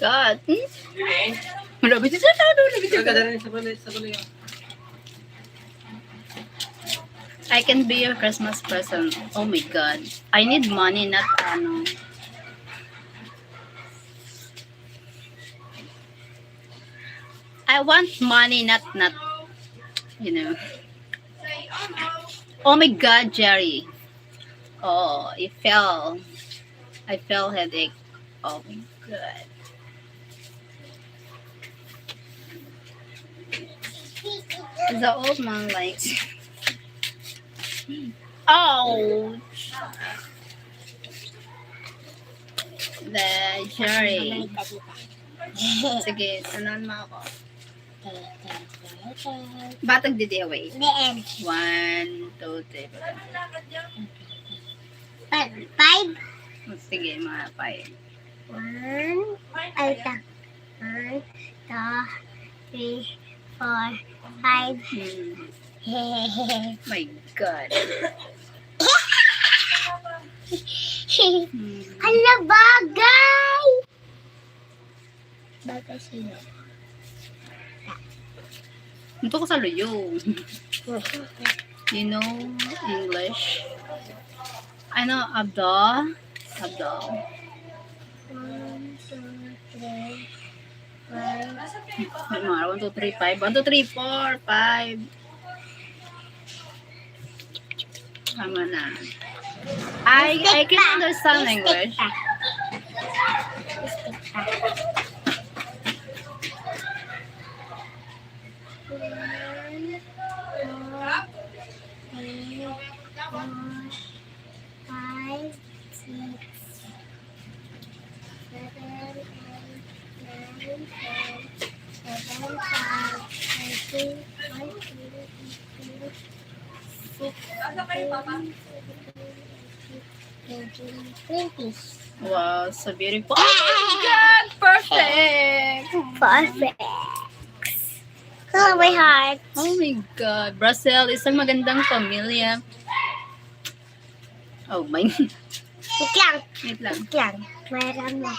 God. Malapit sa tado. I can be your Christmas present. Oh my God. I need money, not ano. I want money, not, you know. Oh my God, Jerry. Oh, I fell headache. Oh my God. The old man likes. Oh. The Jerry. Sige, tanan mo ako. Batag didi away. 1, 2, 3. 5. Sige, mga 5. 1, 2, 3, 4, 5. My God. Ala, bagay! Bagay sino? Ito ko sa luyo. You know English? I know Abdul. 1, 2, 3, 5. 1, 2, 3, 5. 1, 2, 3, 4, 5. Tama na. I can understand English. Wow, so beautiful. Oh my God! Perfect! Perfect. Oh, my heart. Oh my God. Brazil, isang magandang pamilya. Oh my. Wait lang. Wait lang. Wait lang. Meron mo.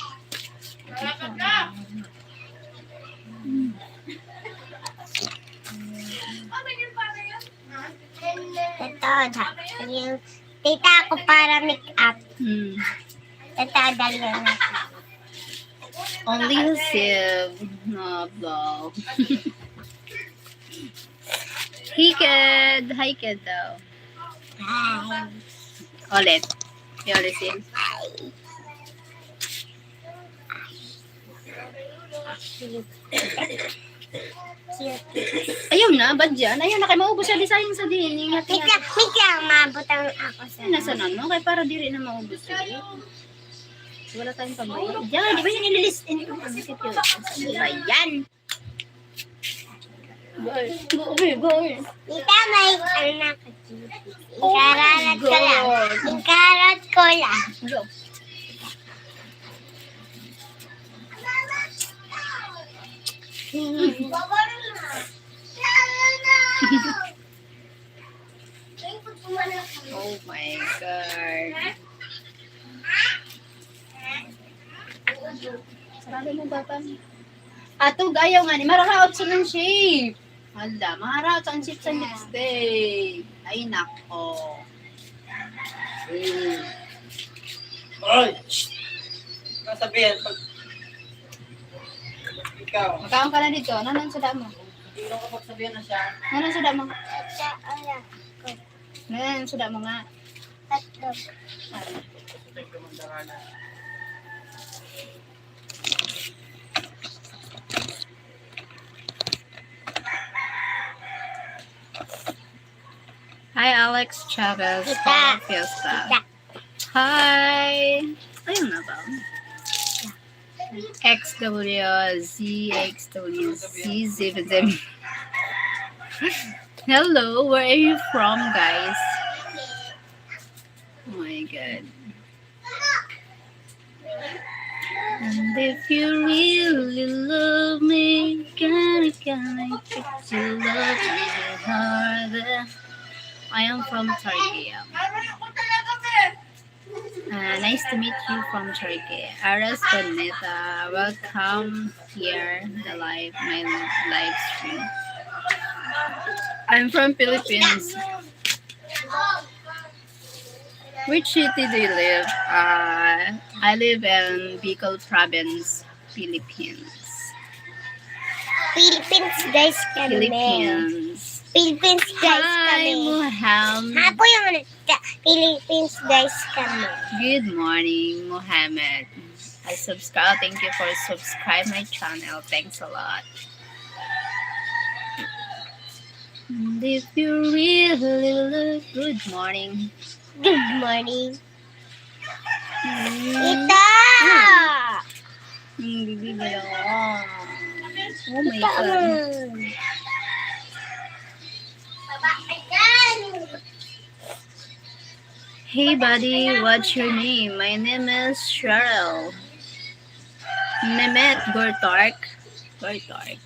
Ito, yung tita ako para make up. Ito, dalhin na. Only a sieve. No, vlog. Hi, kid daw. Hi. Ulit. You ulit sieve. Ayaw na, ba't dyan? Ayaw na, kay maubos siya di sayang sa din. Wait lang, mabutang ako sa... Nasa ano? Kaya para di rin na maubos siya. Wala tayong kamay. Diyan, di ba yung nililis? Dikit yun. Diba yan? Boy. Tita, may anak. Ikarat ko lang. Ikarat ko lang. Go. Oh my God. Sarado mo ba pa? Ato, gayaw nga ni. Mararaot sa ng shape. Hala, maharaot sa shape sa next day. Ay, nako. Oy! Kasabihin, pag ikaw, Makaon ka na dito. Nanan sa damo. hindi mo kapag sabihin na siya, Nanan sa damo. Sa anak. Nanan sa damo nga. Tatlo. sabihin ko mandara. Hi, Alex Chavez. Tita. Fiesta. Tita. Hi. Ayun na ba? XWZXWZ77. Hello, where are you from, guys? Oh my God. And if you really love me, can I get to love me harder? I am from Turkey. Nice to meet you from Turkey. Aras Bonita, welcome here, my live stream. I'm from Philippines. Which city do you live? I live in Bicol province, Philippines. Philippines guys kami. Philippines. Philippines guys Hi, kami. Muhammad. Hapo yung Philippines guys kami. Good morning, Muhammad. I subscribe. Thank you for subscribe my channel. Thanks a lot. And if you really look, good morning. Good morning. Mm. Ita! Bibigyan ako. Oh my Ita! God. Hey buddy, what's your name? My name is Sheryl. Mehmet Gortark. Gortark.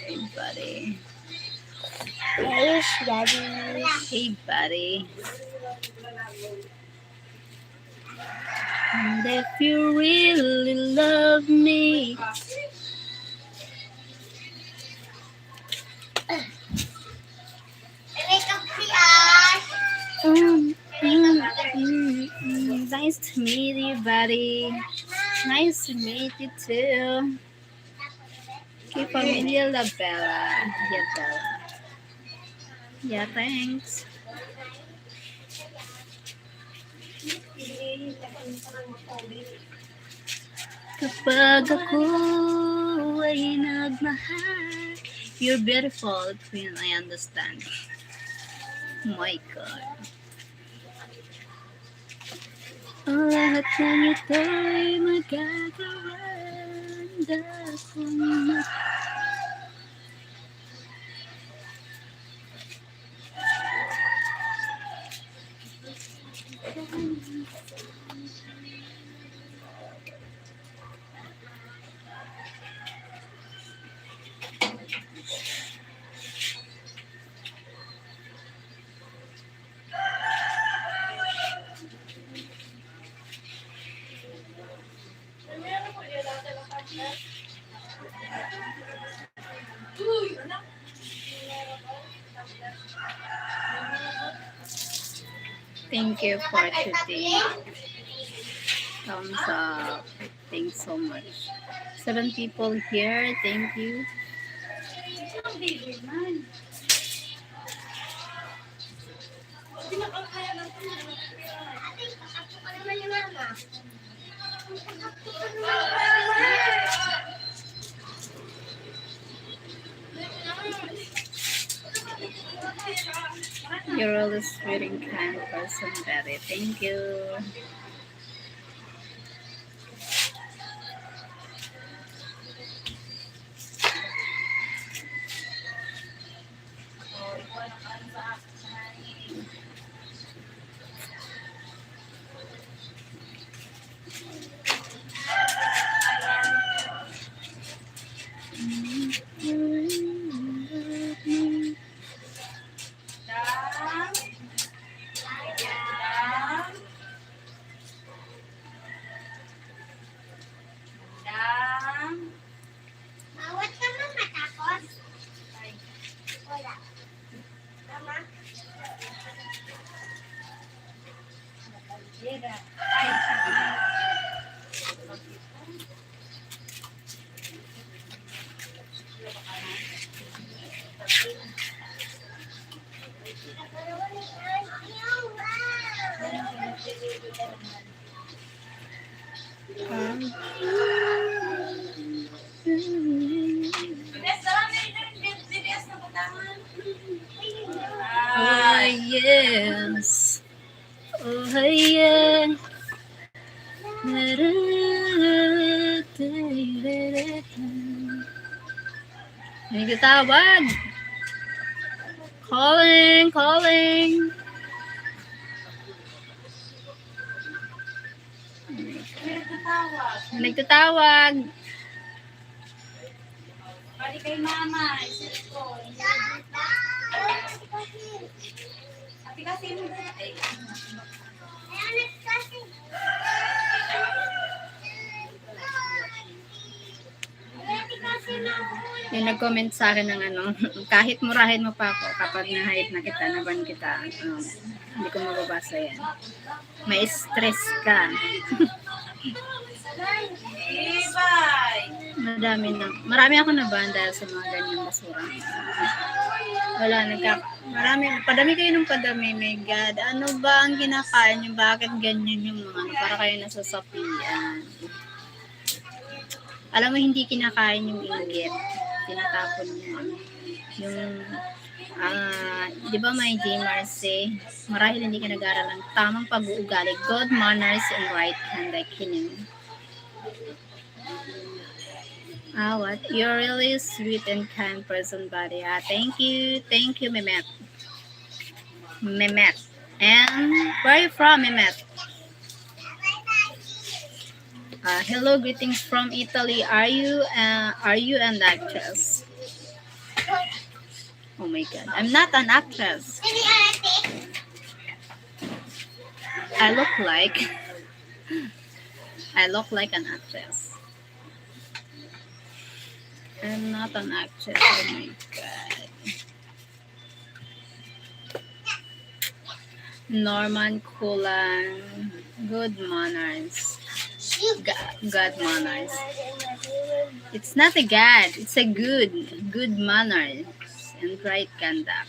Hey buddy. Ayos, daddy. Hey buddy. And if you really love me, nice to meet you, buddy. Nice to meet you too. Okay, familia La Bella. Yeah, Bella. Yeah, thanks. Kapag ako ay nagmahal, you're beautiful, Queen. I understand. My God. Ang lahat ng ito'y magagawan kung Thank you for today. Thumbs up. Thanks so much. 7 people here. Thank you. You're always sweet and kind person, Betty. Thank you. Oh, yes. Oh, yeah. May katawag. Calling, calling. May nagtatawag. Bali kay mama, cellphone. Ate kasi mo. May nag-comment sa akin ng ano, kahit murahin mo pa ako kapag na-hype na kita, naban kita, hindi ko mababasa yan. May stress ka. Bye. Marami ako naban dahil sa mga ganyang basura. Wala, padami kayo ng padami, my God. Ano ba ang kinakain nyo? Bakit ganyan yung mga ano? Para kayo nasasapian. Alam mo, hindi kinakain yung inggit. Tinatapon niya. Yung, di ba may J. Marce, marahil hindi ka nag-aral ng tamang pag-uugali, good manners and right conduct. What? You're really sweet and kind person, buddy. Thank you, Mehmet. And where are you from, Mehmet? Hello, greetings from Italy. Are you an actress? Oh my God, I'm not an actress. I look like an actress. I'm not an actress. Oh my God. Norman Kulan, good manners. God manners. It's not a God. It's a good manners and right conduct.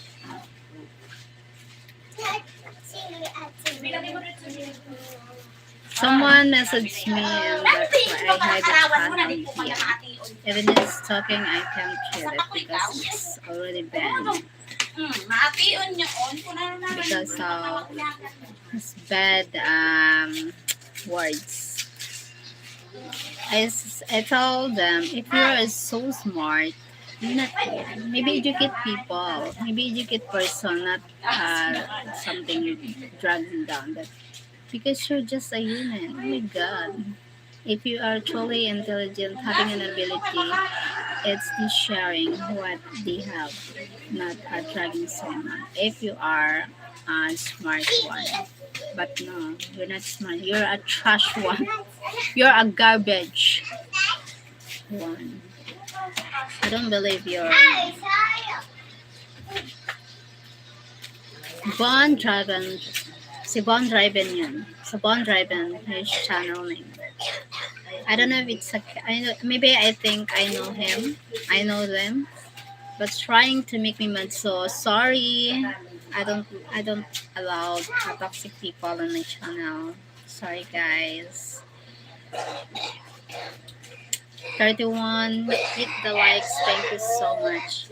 Someone messaged me and that's why I had a chat on here. Even if it's talking, I can't hear it because it's already banned. Because of his bad words. I told them, if you're so smart, not maybe educate people, maybe educate person, not something dragging down. That because you're just a human. Oh my God! If you are truly intelligent, having an ability, it's the sharing what they have, not dragging someone. If you are a smart one, but no, you're not smart. You're a trash one. You're a garbage one. I don't believe you're Bond Driven. Si Bond Driven yun. Sa Bond Driven, his channel name. I don't know if it's maybe I think I know him. I know them. But trying to make me mad, so sorry. I don't allow toxic people on my channel. Sorry guys. 31, hit the likes. Thank you so much.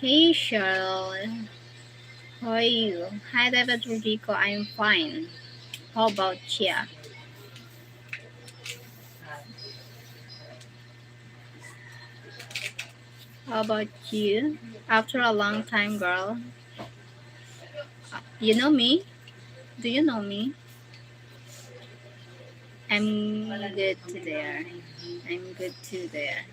Hey Cheryl, how are you? Hi David Rodrigo, I'm fine. How about you? How about you? After a long time, girl. You know me? Do you know me? I'm good to there. I'm good to there.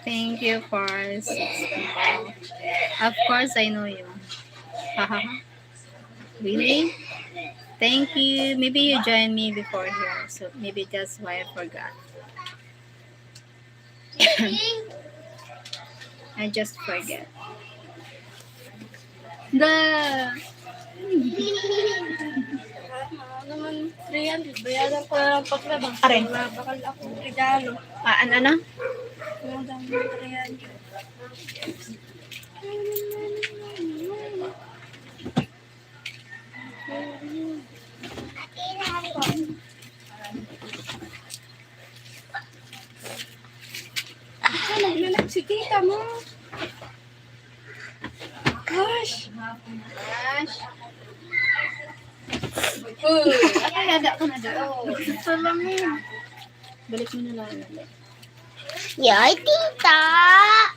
Thank you for 6 people. Of course I know you. Haha. Really? Thank you. Maybe you joined me before here, so maybe that's why I forgot. I just forget. The Naman 300, bayaran ko na lang paglabang. Are. Bakal ako regalo. ano? Mga dami 300. Naglalak si tita mo. Gosh. Ay, hada ko na doon. Salamin. Balik mo na lang. Yoy, tita.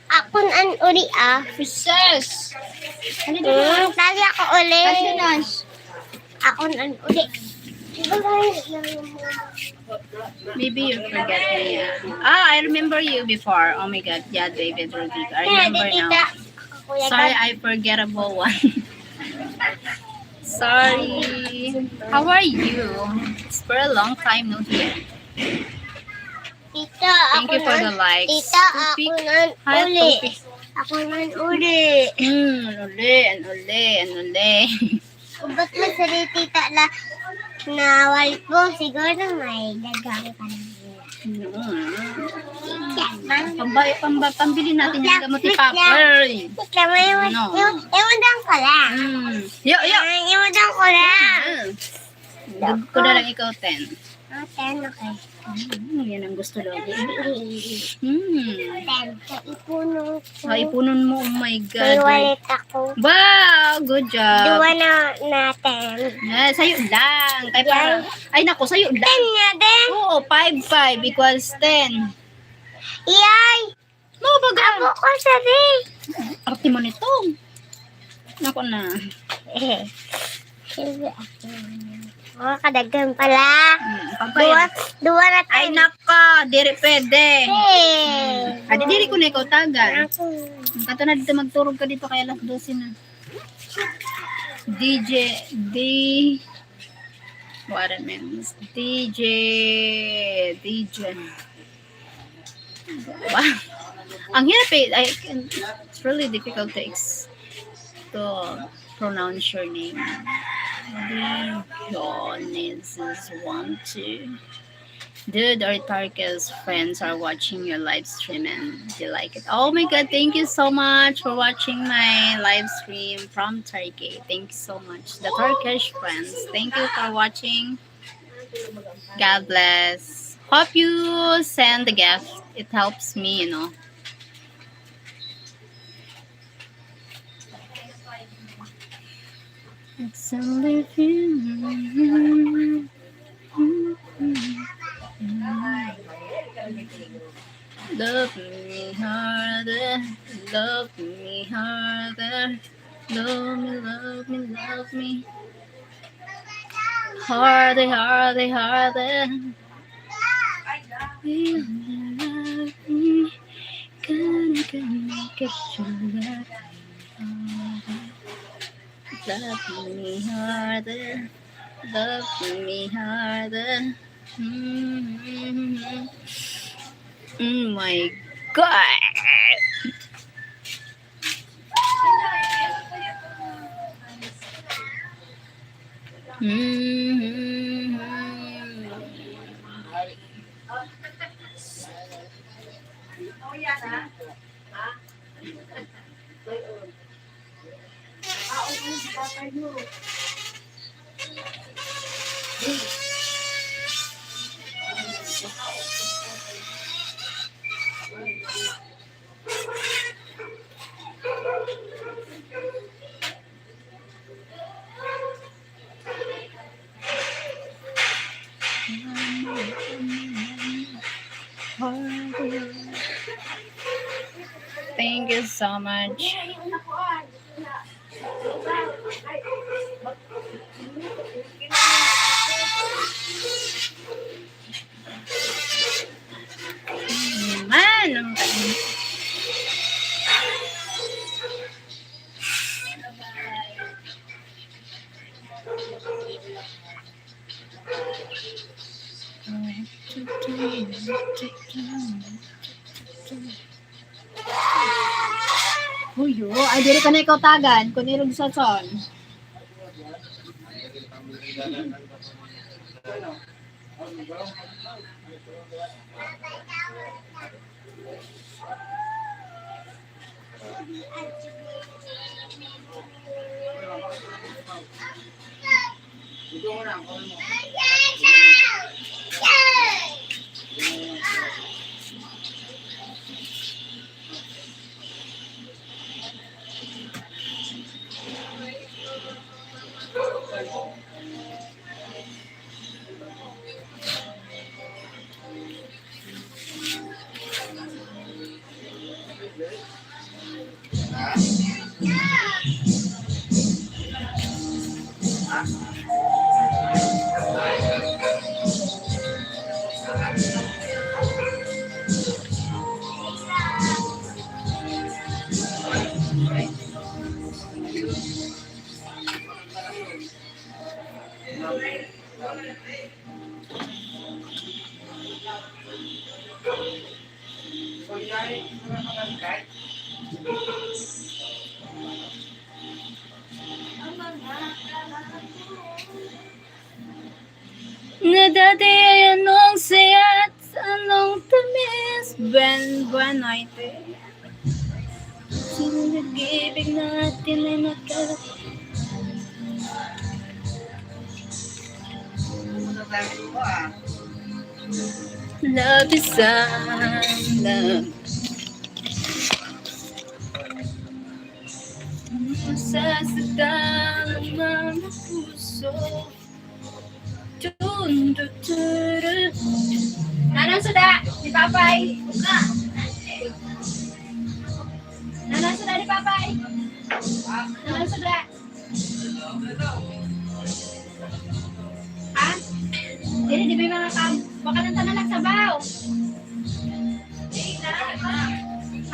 Akon an uli Princess. Tali ako uli. Akon an uli. Maybe you forget me. I remember you before. Oh my God. Yeah, David Rodrigo. I remember now. Sorry, I forgettable one. Sorry. How are you? It's for a long time no here. Tita, Thank you for the likes. Tita, Tupik. ako nan Hi, uli. Tupik. Ako nan uli. Uli. Ba't mo sa tita na wal po? Siguro may dagang ka na. Pambili natin yung gamot ni Papa. Tita, may No. iwadang ko lang. Yo! Iwadang ko lang. Dug ko na lang ikaw 10. Ten, okay. Yan ang gusto daw. Ten, ipuno ko. Ipunon mo. Oh my May God. wallet ako. Wow! Good job. Dua na natin. Sa'yo lang. Ay, naku, sa'yo lang. Ten nga din. Oo, 5 equals 10. Iyay! No, baga. Abo ko sabi. Arte mo nito. Naku na. Sabi ako. Oh, kadaghan pala. Pagbayad. Dua na tayo. Ay, naka. Diri pwede. Hey. Adi, diri ko na ikaw tagal. Ako. Kato na dito, magturog ka dito kaya alas 12 na. What it means? DJ. Wow. Ang hirap eh. It's really difficult to pronounce your name. This is 1, 2. Dude, our Tarka's friends are watching your live stream and they like it. Oh my God, thank you so much for watching my live stream from Turkey. Thank you so much. The Turkish friends, thank you for watching. God bless. Hope you send the gift. It helps me, you know. It's only you. Love me harder, love me harder, love me. Harder. You love me, gonna get you love me harder, love me harder. Oh my God. Thank you so much. Man, ang Huyo, ay diri ka na ikaw tagan, kung irog sa son. Ito mo na, call mo. Na dati ay anong saya at anong tamis, buwan ay ito. Sinag-ibig natin ay nagkalat. Love is love. Masasaktan ang mga puso. Nanang suda, di Papay. Nanang suda, di Papay. Nanang suda. Ha? Dili, di ba mga kam? Baka nang tanan nagsabaw.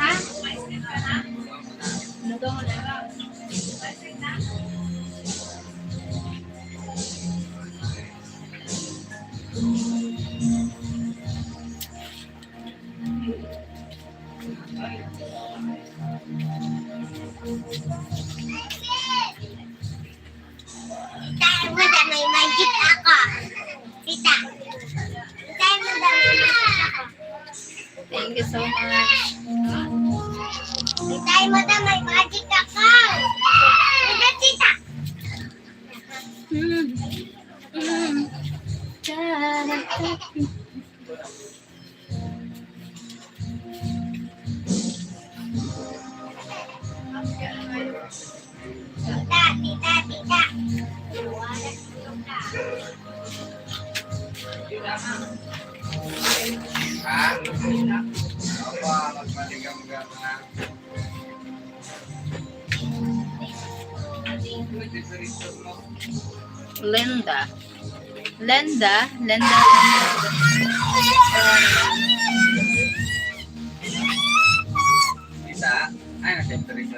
Ha? Ano daw mo na? Tayo mo na may magic ako. Tita. Tayo mo na may magic ako. Thank you so much. Tayo mo na may magic ako. Tita, tita. Mm. Mm. Tita, tita, tita. Linda. Isa? Ay, nasa rin.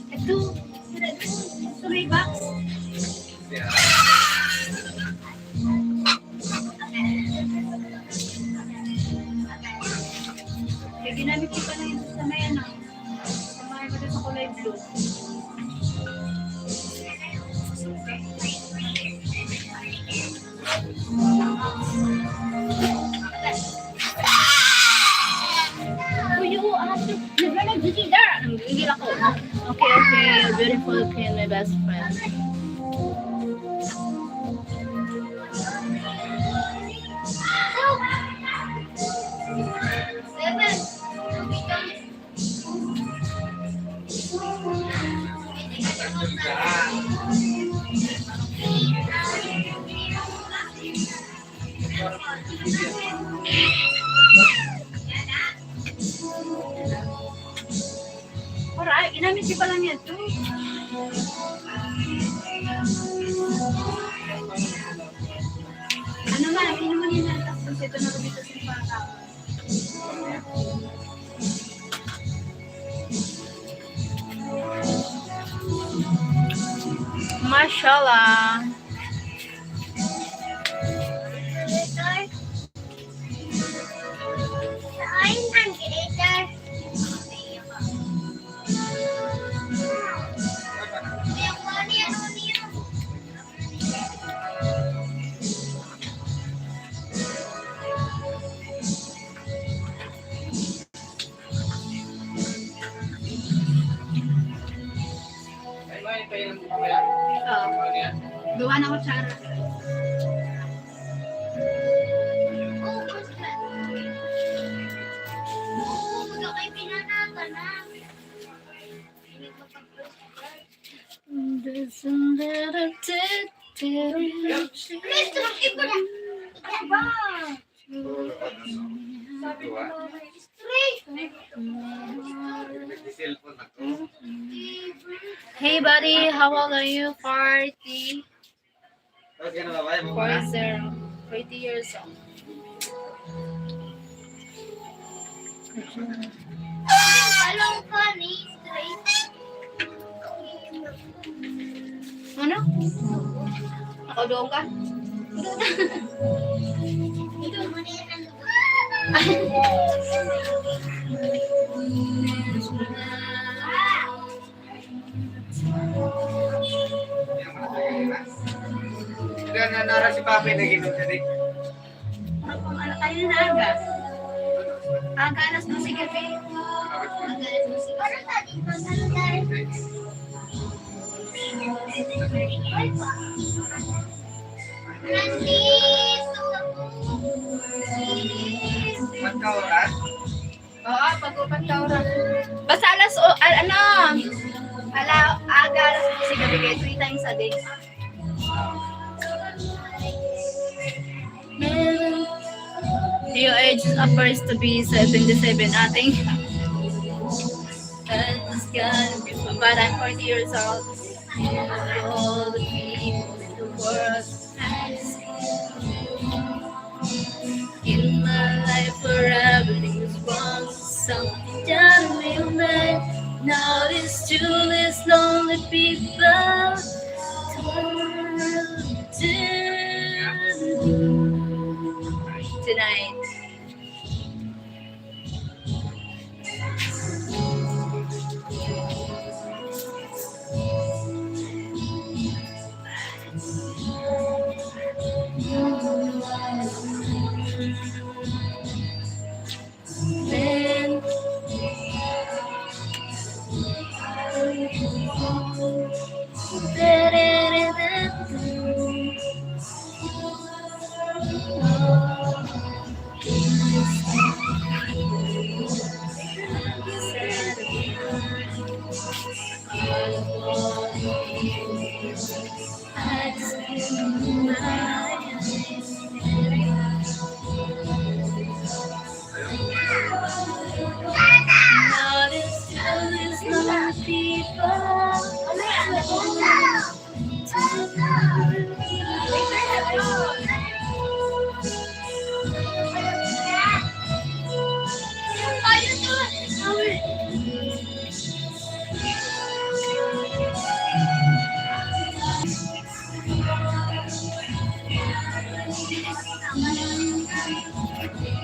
Ito, sorry box. Yeah. Kaya ginamit ko pa na yun sa may ano. Sa may mga sa kulay blue. Uyo, ate. Nagigil there. Nagigil ako. Okay. You're beautiful, okay, my best friend. Alright, ginamit ko pa lang yan. Ito. Ano man, inuman yun lang. Tapos ito na dito sa mga tao. Mashallah. Gawa na kutsara. Hey buddy, how old are you? 40. 40. 40 years old. Alam ko ni straight. Ano? Ako doon ka? Ito mo na yan. Kaya nara si Papi na ginom siya rin. Ano kayo na aga? Aga alas 12 gabi. Parang tadi ko sa lugar. Magka oras? Oo, pag-upat ka oras. Basta ano? Aga alas 12 gabi kayo, 3 times a day. Your age appears to be 77, ating. But I'm 40 years old. All the people in the world. In my life where everything is wrong, something that will make. Now these two lonely people tonight. Then now this lonely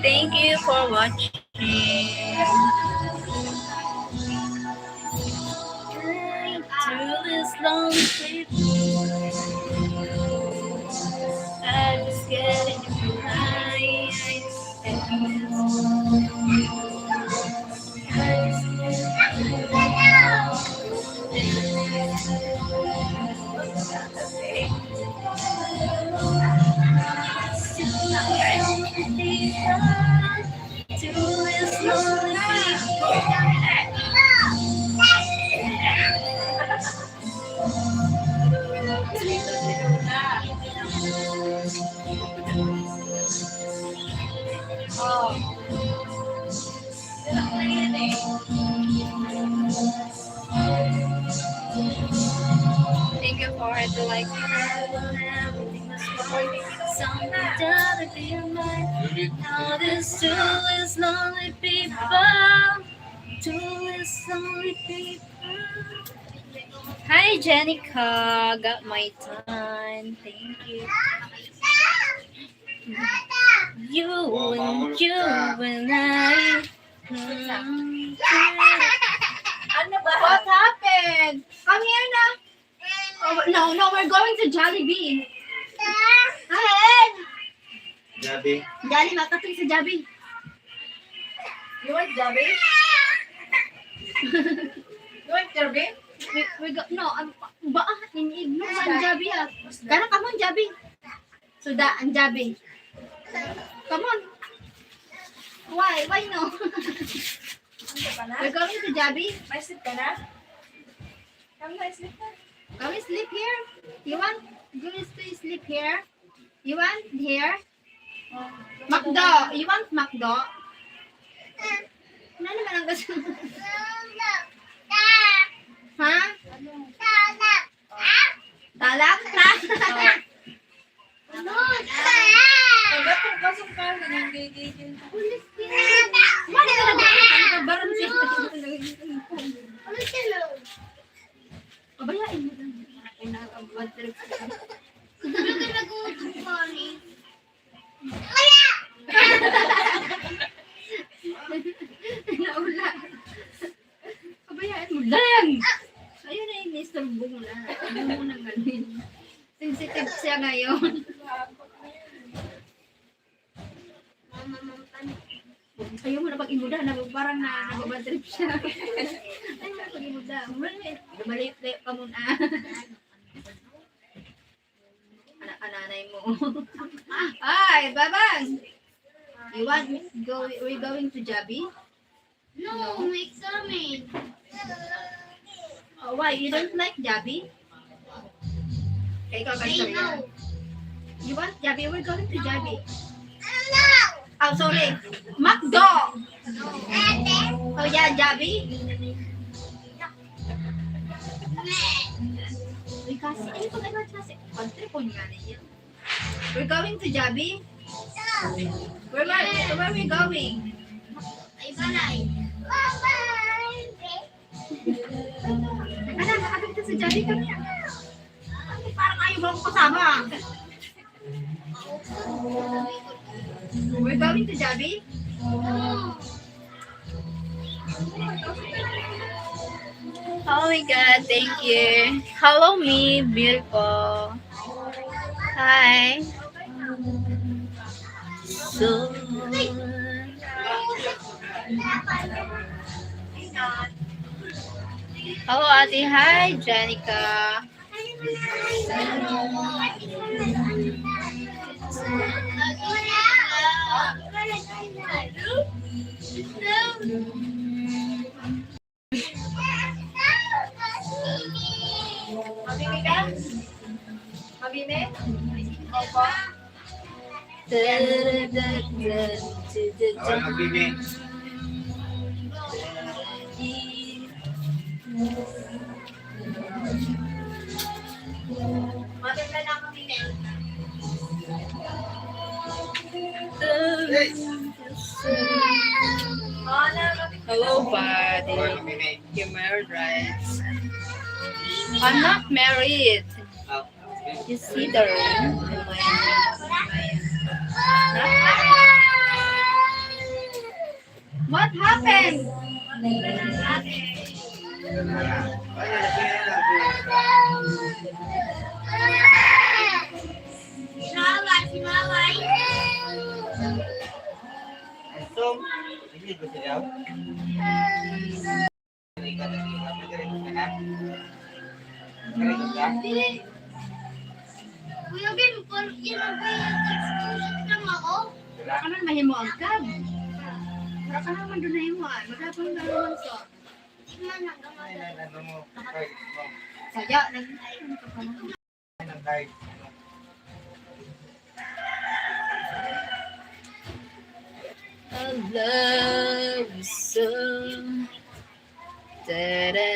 Thank you for watching. Through this long trip, I just get in your eyes. To this lonely Thank you for the like. Everything was fine. Something that be your mind. Now this too is lonely people. Too is lonely people. Hi Jenica, got my time. Thank you. You and I. Ano ba? What happened? Come here now. Oh, no, we're going to Jollibee. Ahead. Gabi. Jolly, makating sa Jollibee. You want Jabe? You want Jabe? we go, no, ba, in ang Jabi ah. Karang, come on, Jabi. Suda, ang Jabi. Come on. Why? Why no? We're going to Jabi. May sleep ka na? Come na, sleep ka. Can we sleep here? You want girls to sleep here? You want here? Macdo. You want Macdo? Ano naman ang gusto? Ha? Talak? Pagkat kung pasok ka, nanggigigil. Mali ka na ba? Baron siya. Pabayain mo lang. Ay, nakakabad trip siya. Naula. Pabayaan mo lang. Ayun na yung istorbo mo na. Ano mo nang ganin. Sensitive siya ngayon. Ayaw mo na pag-imuda na parang nababad trip siya. Ayaw mo na pag-imuda. Bumalik-lik ka muna. Anak-ananay mo. Ay, Babang! You want me to go? We're going to Jabi? No, may examen. Oh, why? You don't like Jabi? Okay, ikaw Say kasi. no. You want Jabi? We're going to Jabi. No. Oh, sorry. Macdo! No. Oh, yeah, Jabi? Uy, kasi, ano pa kayo kasi? Pag-tripon nga na yun. We're going to Jabi? Where are we going? Ay, balay. Anak, nakabit ka sa Jabi kami. Parang ayaw mo akong kasama. We're going to Jabi? Oh my God, thank you. Hello me, beautiful. Hi. So. Hello, Ate. Hi, Janica. Mabimi ka? Mabimi? Opo. Ako nagbibig. Mabimi na kami. Hello, buddy. Ako nagbibig. You're married, right? I'm not married. You see the ring? What happened? So, hindi ko siya. Kuya Bim, kung exclusion lang ako. Wala ka naman mahimo ang kab. Wala ka naman doon na himo. Magkapang na naman so. Tingnan na, gamagay. Sadya, I love you so. Da-da.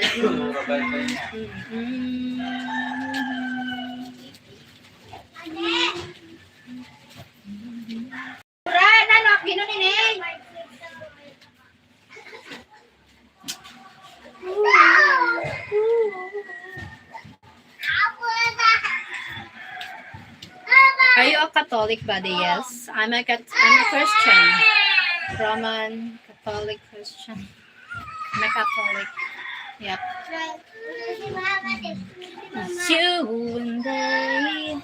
Ran, ano? Ginunin eh. Are you a Catholic, buddy? Yes. I'm a Christian. Roman Catholic Christian. I'm a Catholic. Yep. It's you and I.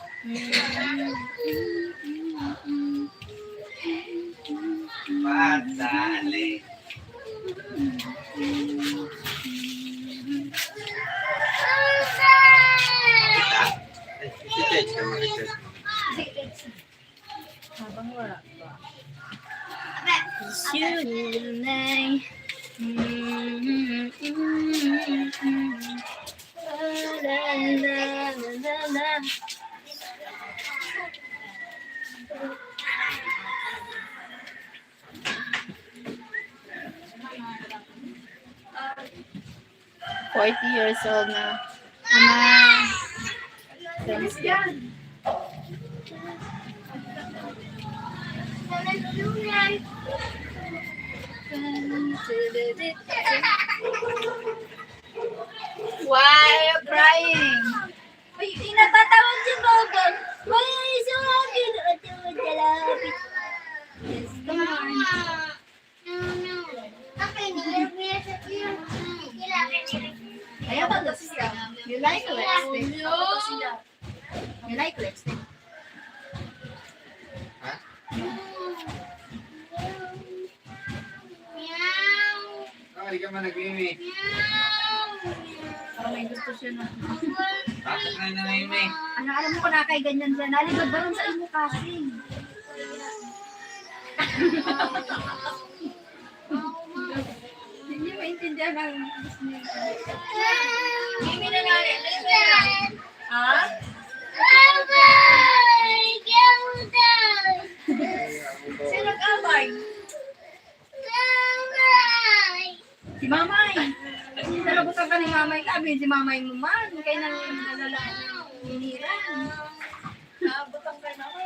Patali. It's you and I. La, la, la, la, la. 40 years old na. Ama. Thanks, God. Why are you crying? Ay, inatatawag si Bobo. May sumagin. Ito, jalapit. Yes, come on. Ayaw ba ito siya? You like lipstick? You like lipstick? Ha? Hindi ka man nag-mimi. Parang may gusto siya na. Bakit na nang-mimi? Ano, alam mo ko na kay ganyan dyan. Naligod ba rin sa imo kasi? Hindi maintindihan ang gusto niya. Mimi na nga rin. Ha? Sino nag-abay? Si Mamay. Nalabutan ka ni Mamay. Sabi si Mamay mo man. Kaya nang nalala hiniran. Nabutan ka na ako.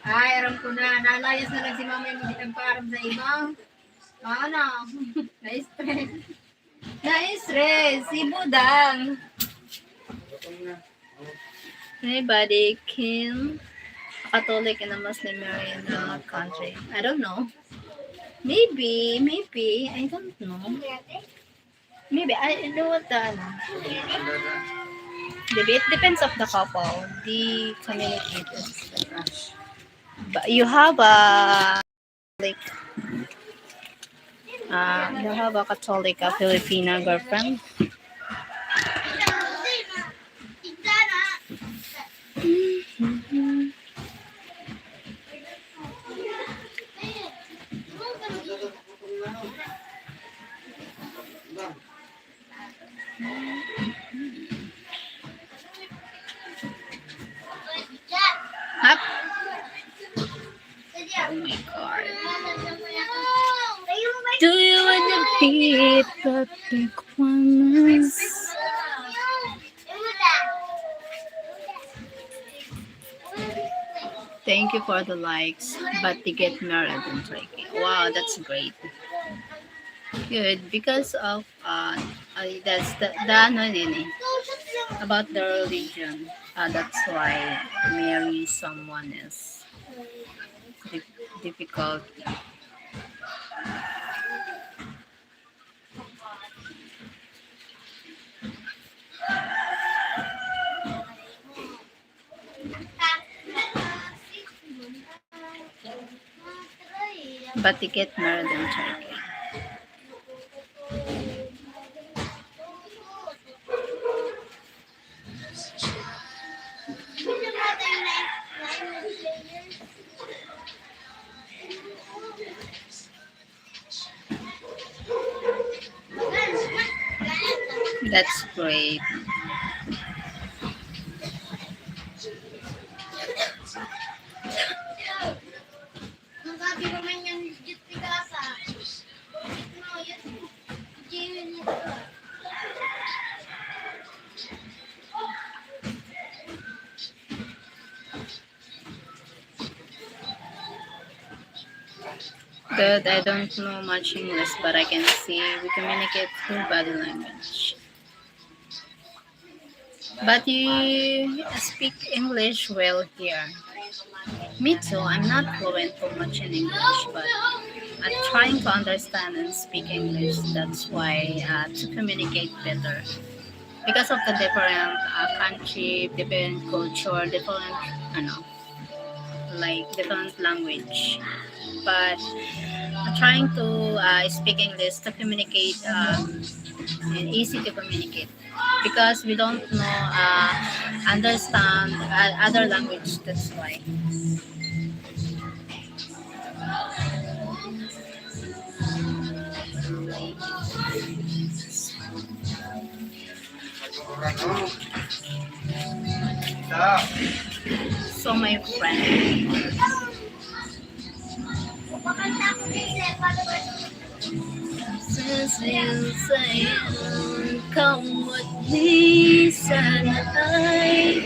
Ay, aram ko na. Nalayas na lang si Mamay mo. Di nagpaaram sa iba. Ano? Na-stress. Na-stress. Si Budang. Anybody can a Catholic and a Muslim marry in the country? I don't know. Maybe. I don't know. Maybe. I know what the, ano. Maybe it depends of the couple. The community is. But you have a like you have a Catholic Filipina girlfriend. Up. Oh my God. Do you want to beat the big ones? Thank you for the likes, but to get married in Turkey. Wow, that's great. Good because of that's the ano yun eh, about the religion. That's why marry someone is difficult. But to get married in Turkey. That's great. Good, I don't know much English, but I can see we communicate through body language. But you speak English well here. Me too, I'm not fluent too much in English, but I'm trying to understand and speak English. That's why to communicate better. Because of the different country, different culture, different, ano, like different language. But I'm trying to speak English to communicate and easy to communicate because we don't know understand other language. That's why. Ano? Stop. So my friend. Sayang kang muli sana ay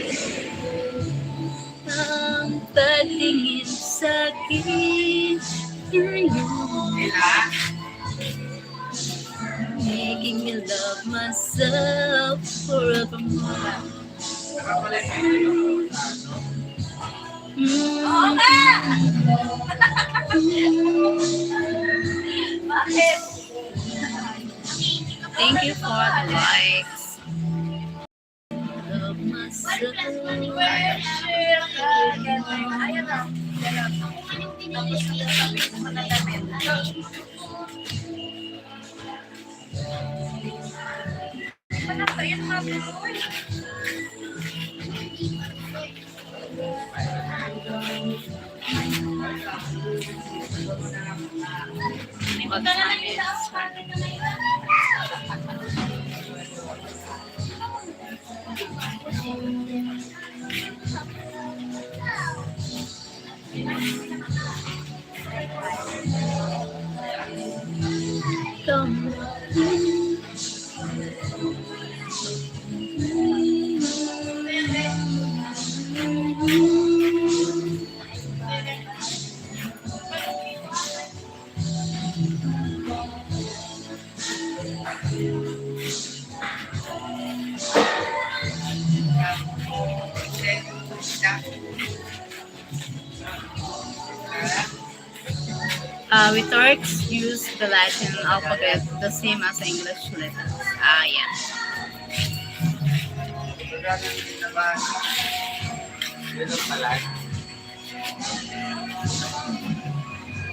ang patingin sa'kin ngayon. Making me love myself forevermore. Thank you for the likes. Love myself. What time is come? We Turks use the Latin alphabet the same as English letters. Ah, yeah.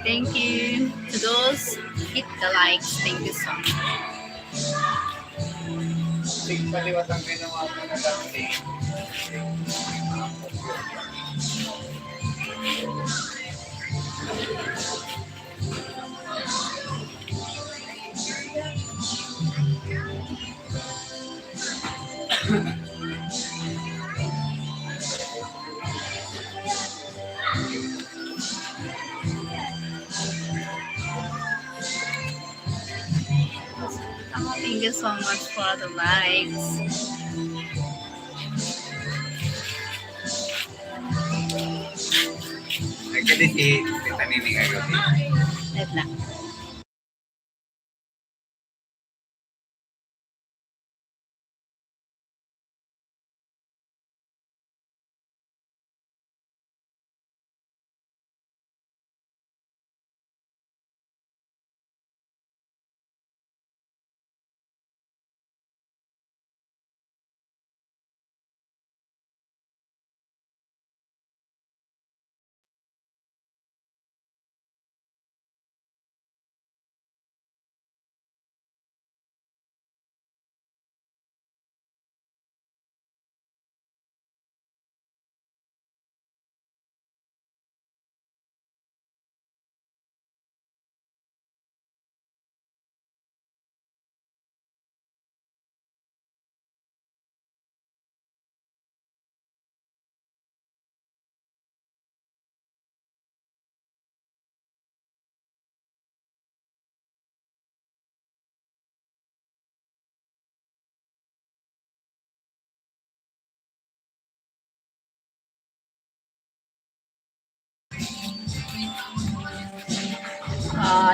Thank you to those hit the likes. Thank you so much. Paliwat ang ginawa ko na dati. Thank you so much for the likes. Nagkadisi, kita nini ngayon. Wait lang.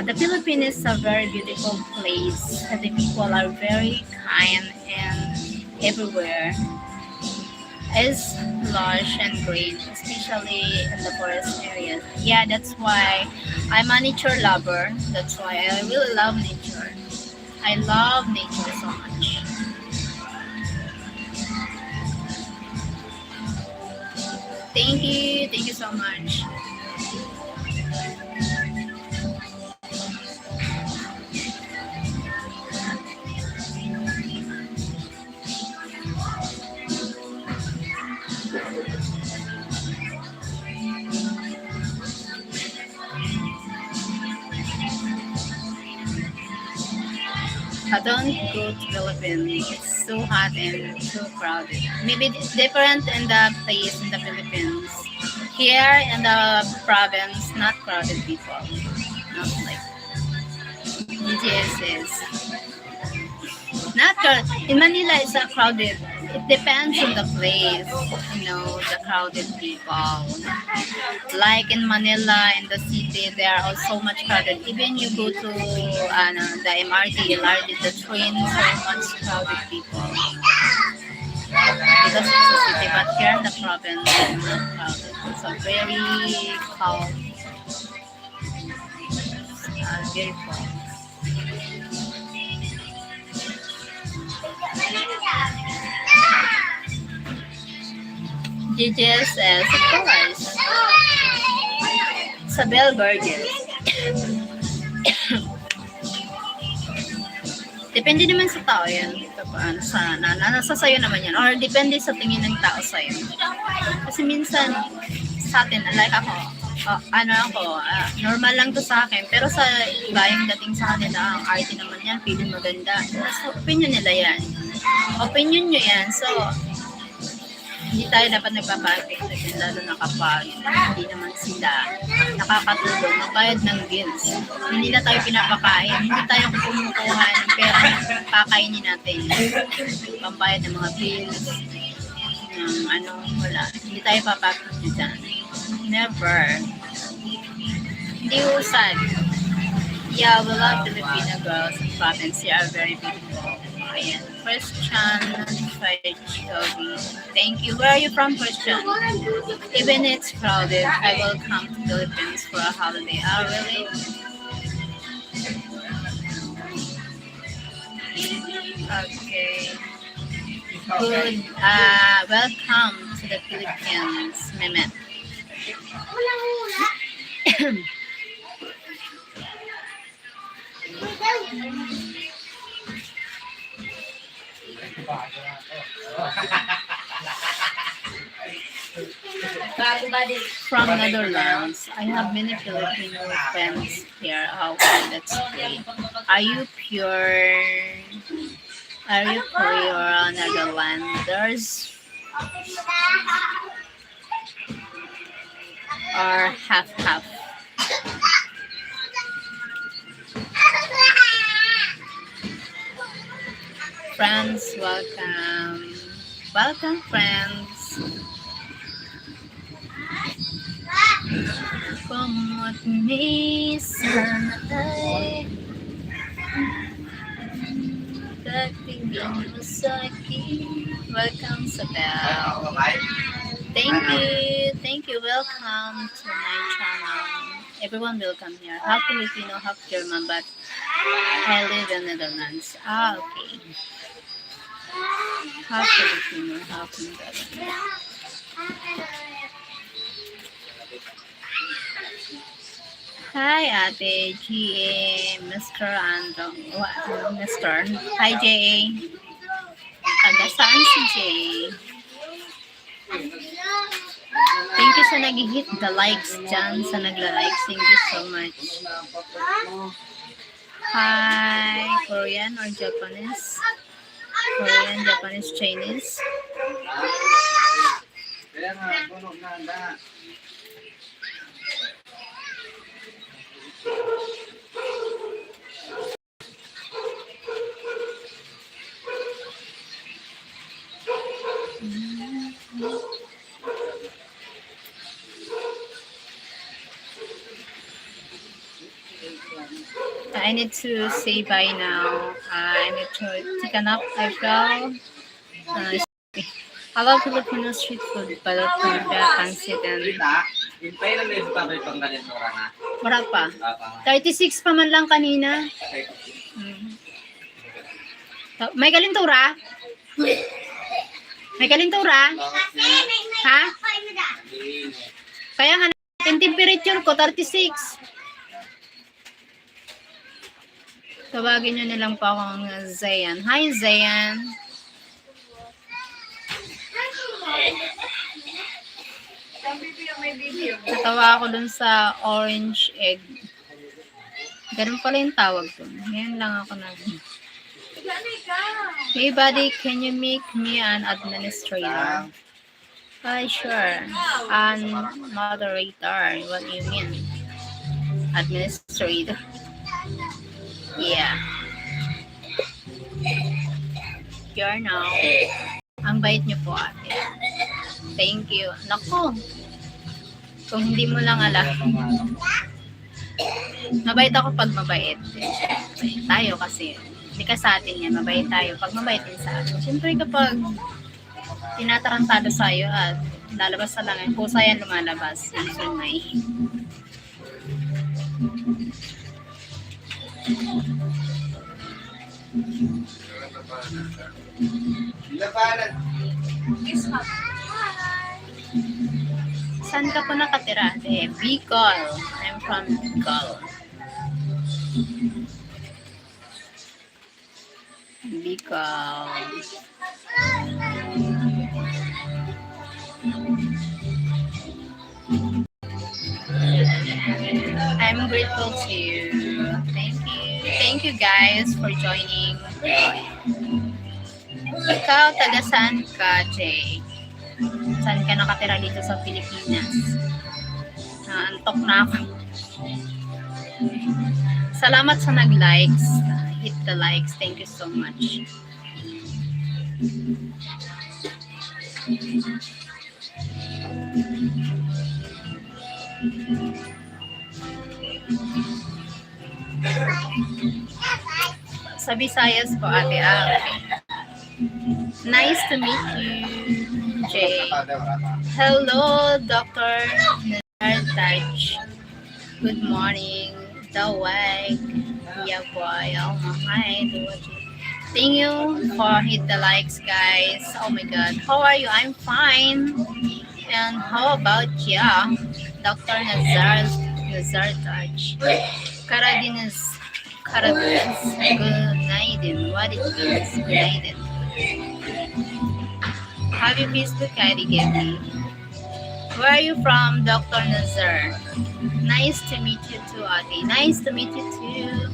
The Philippines is a very beautiful place. The people are very kind and everywhere is lush and green, especially in the forest areas. Yeah, that's why I'm a nature lover. That's why I really love nature. I love nature so much. Thank you so much. don't go to Philippines. It's so hot and so crowded. Maybe it's different in the place in the Philippines. Here in the province, not crowded people. Not like DGS is. Not crowded. In Manila, it's not crowded. It depends on the place. The crowded people. Like in Manila, in the city, there are so much crowded. Even you go to the MRT, LRT, the train, so much crowded people. Because it's a city, but here in the province, it's not crowded. It's a very calm, very calm. GGSS, of course. Sabel Burgess. Depende naman sa tao yan. Nasa sayo naman yan. Or depende sa tingin ng tao sa'yo. Kasi minsan, sa atin, like ako, normal lang to sa akin. Pero sa iba, yung dating sa kanila, ang arte naman yan, feeling maganda. So, opinion nila yan. Opinion nyo yan. So, hindi tayo dapat nagpapa-effective, lalo na kapag hindi naman sila nakakatulong, magbayad ng bills. Hindi na tayo pinapakain, hindi tayo kumukuha ng pera, pakainin natin. Pambayad ng mga bills, wala. Hindi tayo papapit dyan. Never. Hindi usad. Yeah, we love Filipino girls in province. They are very beautiful. Ayan. Christian Fajovi. Thank you. Where are you from, Christian? Even it's crowded, I will come to Philippines for a holiday. Oh, really? Okay. Good. Welcome to the Philippines, Mehmet. From Netherlands, I have many Filipino friends here. Okay, that's great. Are you pure? Are you pure Netherlanders or half? Friends, welcome. Welcome, friends. Kumot ni sana ay pagtingin mo sa akin. Welcome, Sabel. Thank you. Welcome to my channel. Everyone welcome here. Half Filipino, half German, but I live in Netherlands. Okay. Half Filipino, half Netherlands. Hi, Ate G.A. Mr. Ando. Mr. Hi, J.A. Taga saan si J.A.? Thank you sa nag-hit the likes dyan, sa nagla-likes. Thank you so much. Hi, Korean or Japanese? Korean, Japanese, Chinese? I need to say bye now. I need to take a nap. I fell. I love Filipino street food, balot pangga, pansit, and... Wala pa. 36 pa man lang kanina. May kalintura? May kalintura? Ha? Kaya nga, yung temperature ko, 36. Tawagin nyo nilang pa akong Zayan. Hi, Zayan. Natawa ako dun sa orange egg. Ganun pala yung tawag dun. Ngayon lang ako Hey buddy, can you make me an administrator? Sure. An moderator. What do you mean? Administrator. Yeah. You're now. Ang bait niyo po ate. Thank you. Naku, kung hindi mo lang alam. Mabait ako pag mabait. Mabait tayo kasi. Hindi ka sa atin yan. Mabait tayo pag mabait din sa atin. Siyempre kapag tinatarantado sa'yo at lalabas sa langit, pusa yan lumalabas. Yung sunay. Labanan. Saan ka po nakatira? Bicol. I'm from Bicol. Bicol. I'm grateful to you. Thank you. Thank you guys for joining. Ikaw, taga saan ka, Jay? Saan ka nakatira dito sa Pilipinas? Naantok na ako. Salamat sa nag-likes. Hit the likes. Thank you so much. Sa Visayas po, ate. Okay. Nice to meet you, Jay. Hello, Dr. Nazar. Good morning. Dawag. Yeah, boy. Oh, my. Thank you for hit the likes, guys. Oh my God. How are you? I'm fine. And how about you, Dr. Nazar Touch? Caradinas. Good night. What it means? Good night. Happy Facebook ID give me. Where are you from, Dr. Nazar? Nice to meet you too, Adi. Nice to meet you too.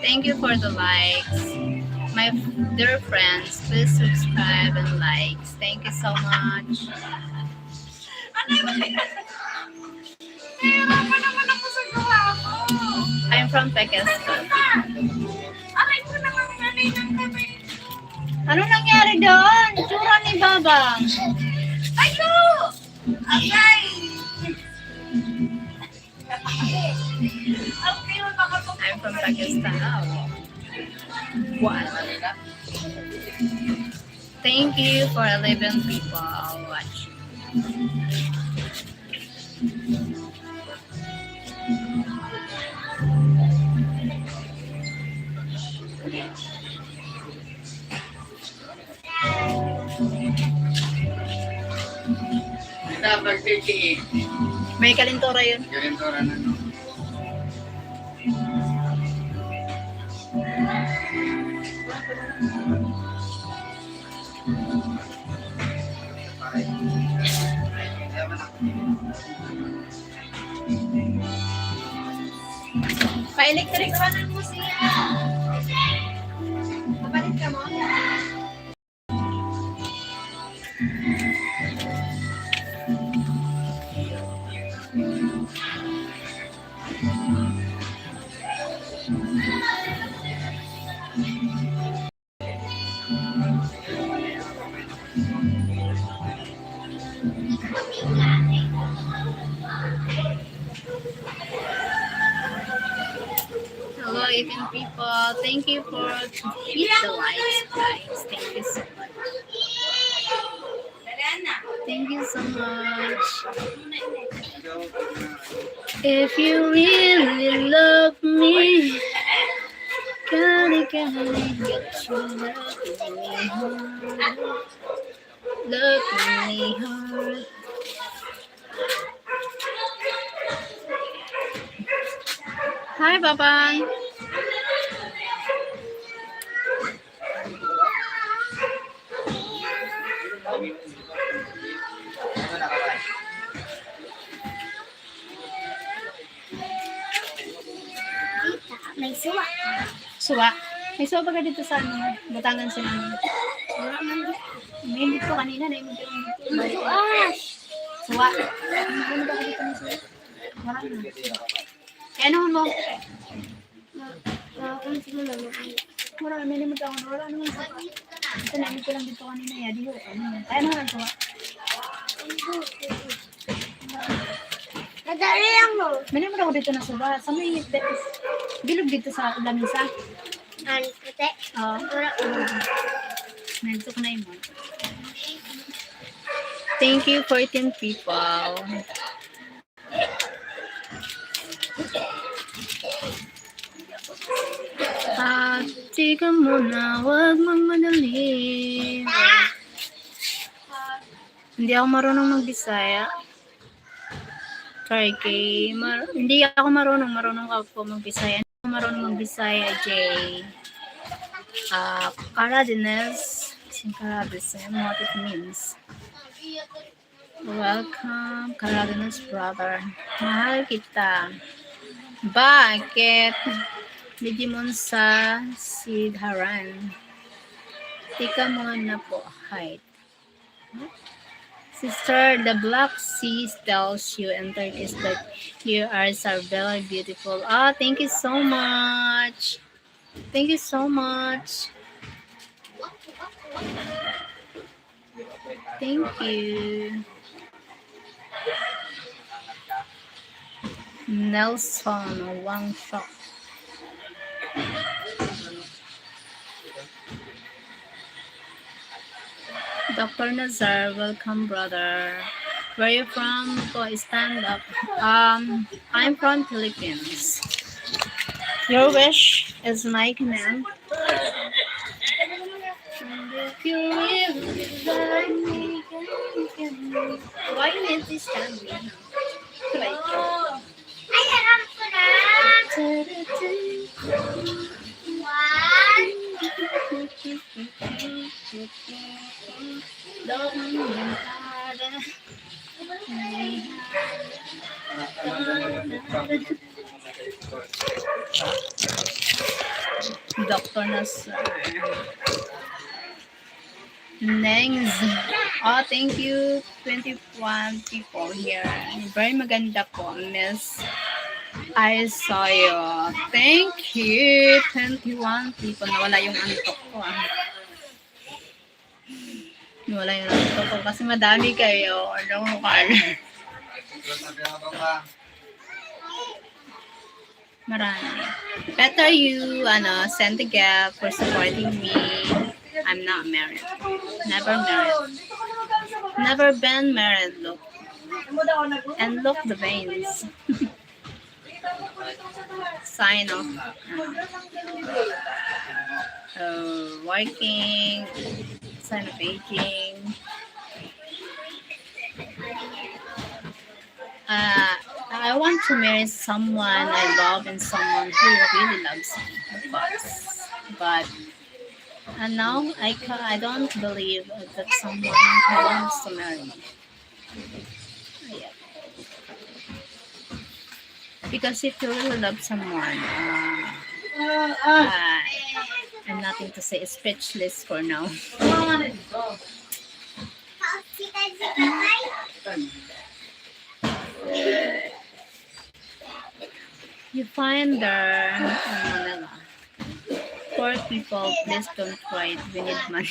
Thank you for the likes. My dear friends, please subscribe and likes. Thank you so much. I'm from Pakistan. Ano nangyari doon? Tsura ni Babang. Ayo! Okay! I'm from Pakistan. Oh. What? Thank you for 11 people watching. Dapat 38. May kalintura yun. Kalintura na, no? Pa-electric naman mo siya. Kapalit ka mo. Hello, 18 people. Thank you for hit the likes, guys. Thank you so much. Thank you so much. If you really love me, gotta get you love me hard. Hi, Babang. suwa. Suwa. May suwa ba ka dito sa ano? Batangan sila. Wala man dito. May dito kanina na yung dito. Ah! Suwa. Ano ba ka dito ng suwa? Wala na. Kaya ano mo? Kung sino na mo. Wala na. May limit ako. Wala naman suwa. Ito na. Ito lang dito kanina. Yadi ho. Kaya ano lang suwa? Nadali lang mo. May limit ako dito na suwa. Sa may bilog dito sa lamisa. Ano, puti? Oo. Wala ko. Medyo ko na yun. Thank you, 14 people. Tika muna, wag magmadali. Hindi ako marunong mag-Bisaya. Try kay hindi ako marunong ka po mag-Bisaya. Hindi ako marunong mag-Bisaya, Jay. Karadines. Karadines, what it means. Welcome, Karadines brother. Mahal kita. Bakit? Hindi mo sa Sidharan. Tika muna po. Height. Sister, the Black Sea tells you in Turkish that your eyes are very beautiful. Thank you so much. Thank you so much. Thank you. Nelson Wang Shok. Dr. Nazar, welcome brother. Where are you from? Stand up. I'm from Philippines. Your wish is my command. And if you really love me, why need to stand me? Like, Ay, harap ko na. Dr. Nasser. Nengs. Thank you. 21 people here. Very maganda po, Miss. I saw you. Thank you. 21 people. Nawala yung antok ko. Nawala yung antok ko kasi madami kayo. Ano mo kala? Marami. Better you send the gap for supporting me. I'm not married. Never married. Never been married. Look. And look the veins. Sign of working. Sign of aging. I want to marry someone I love and someone who really loves me, of course. But now I don't believe that someone who wants to marry me. Yeah. Because if you really love someone, I'm nothing to say. Speechless for now. You find there in Manila. Poor people, please don't cry. We need money.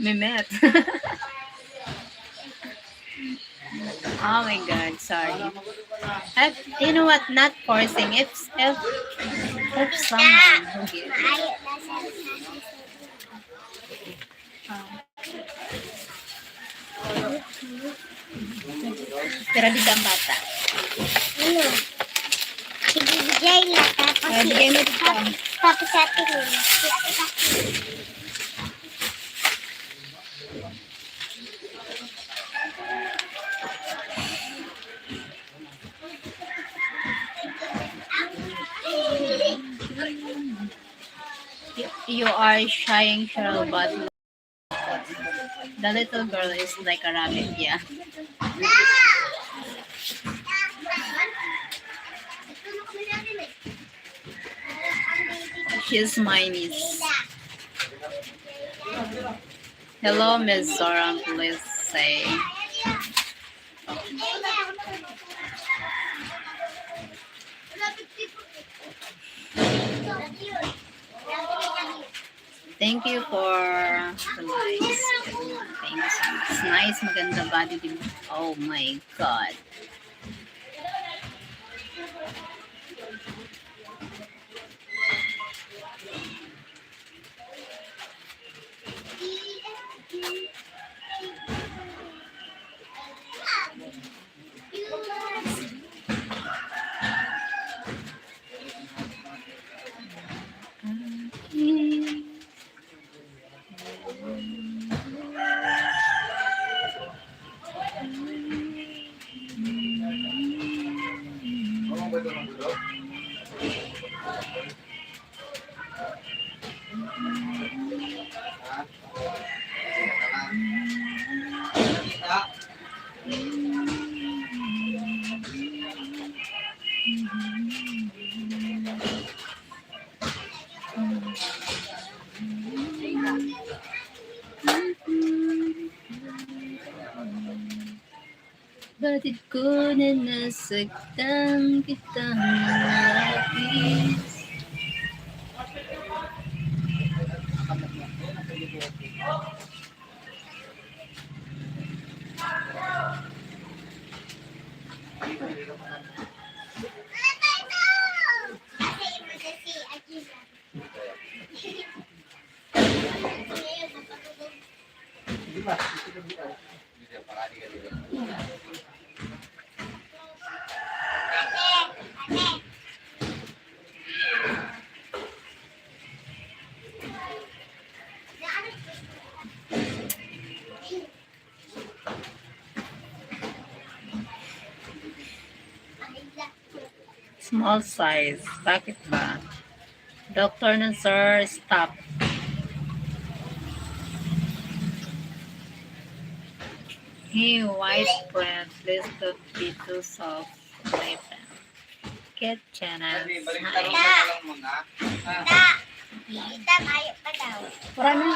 Mimet. Oh my God, sorry. You know what? Not forcing. If someone who gives. Pero di ang bata. Ano? Ibibigay na tapos Bigay mo dito. tapos sa atin yun. You are shying, Cheryl, but The little girl is like a rabbit, yeah. She's my niece. Hello, Miss Zora, please say. Thank you for the likes. Thank you so much. Nice, maganda body din. Oh my God. Ano ba ito ng gulo? Ha? Nakita? Batid ko na nasaktan kitang malapis. Hindi ba? Hindi ba? Parati ka dito. Small size. Bakit ba? Doctor na sir, stop. Hey, white bread, please don't be too soft. My friend. Get channels. Kasi balik ka rin Hi. na lang muna. Ha? Tita, tayo pa daw. Wala na.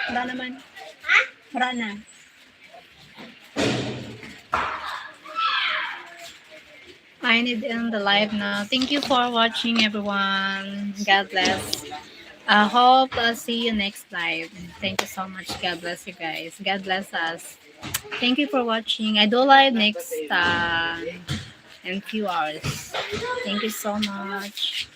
Wala naman. Wala na. I need in the live now. Thank you for watching, everyone. God bless. I hope I'll see you next live. Thank you so much. God bless you guys. God bless us. Thank you for watching. I do live next in few hours. Thank you so much.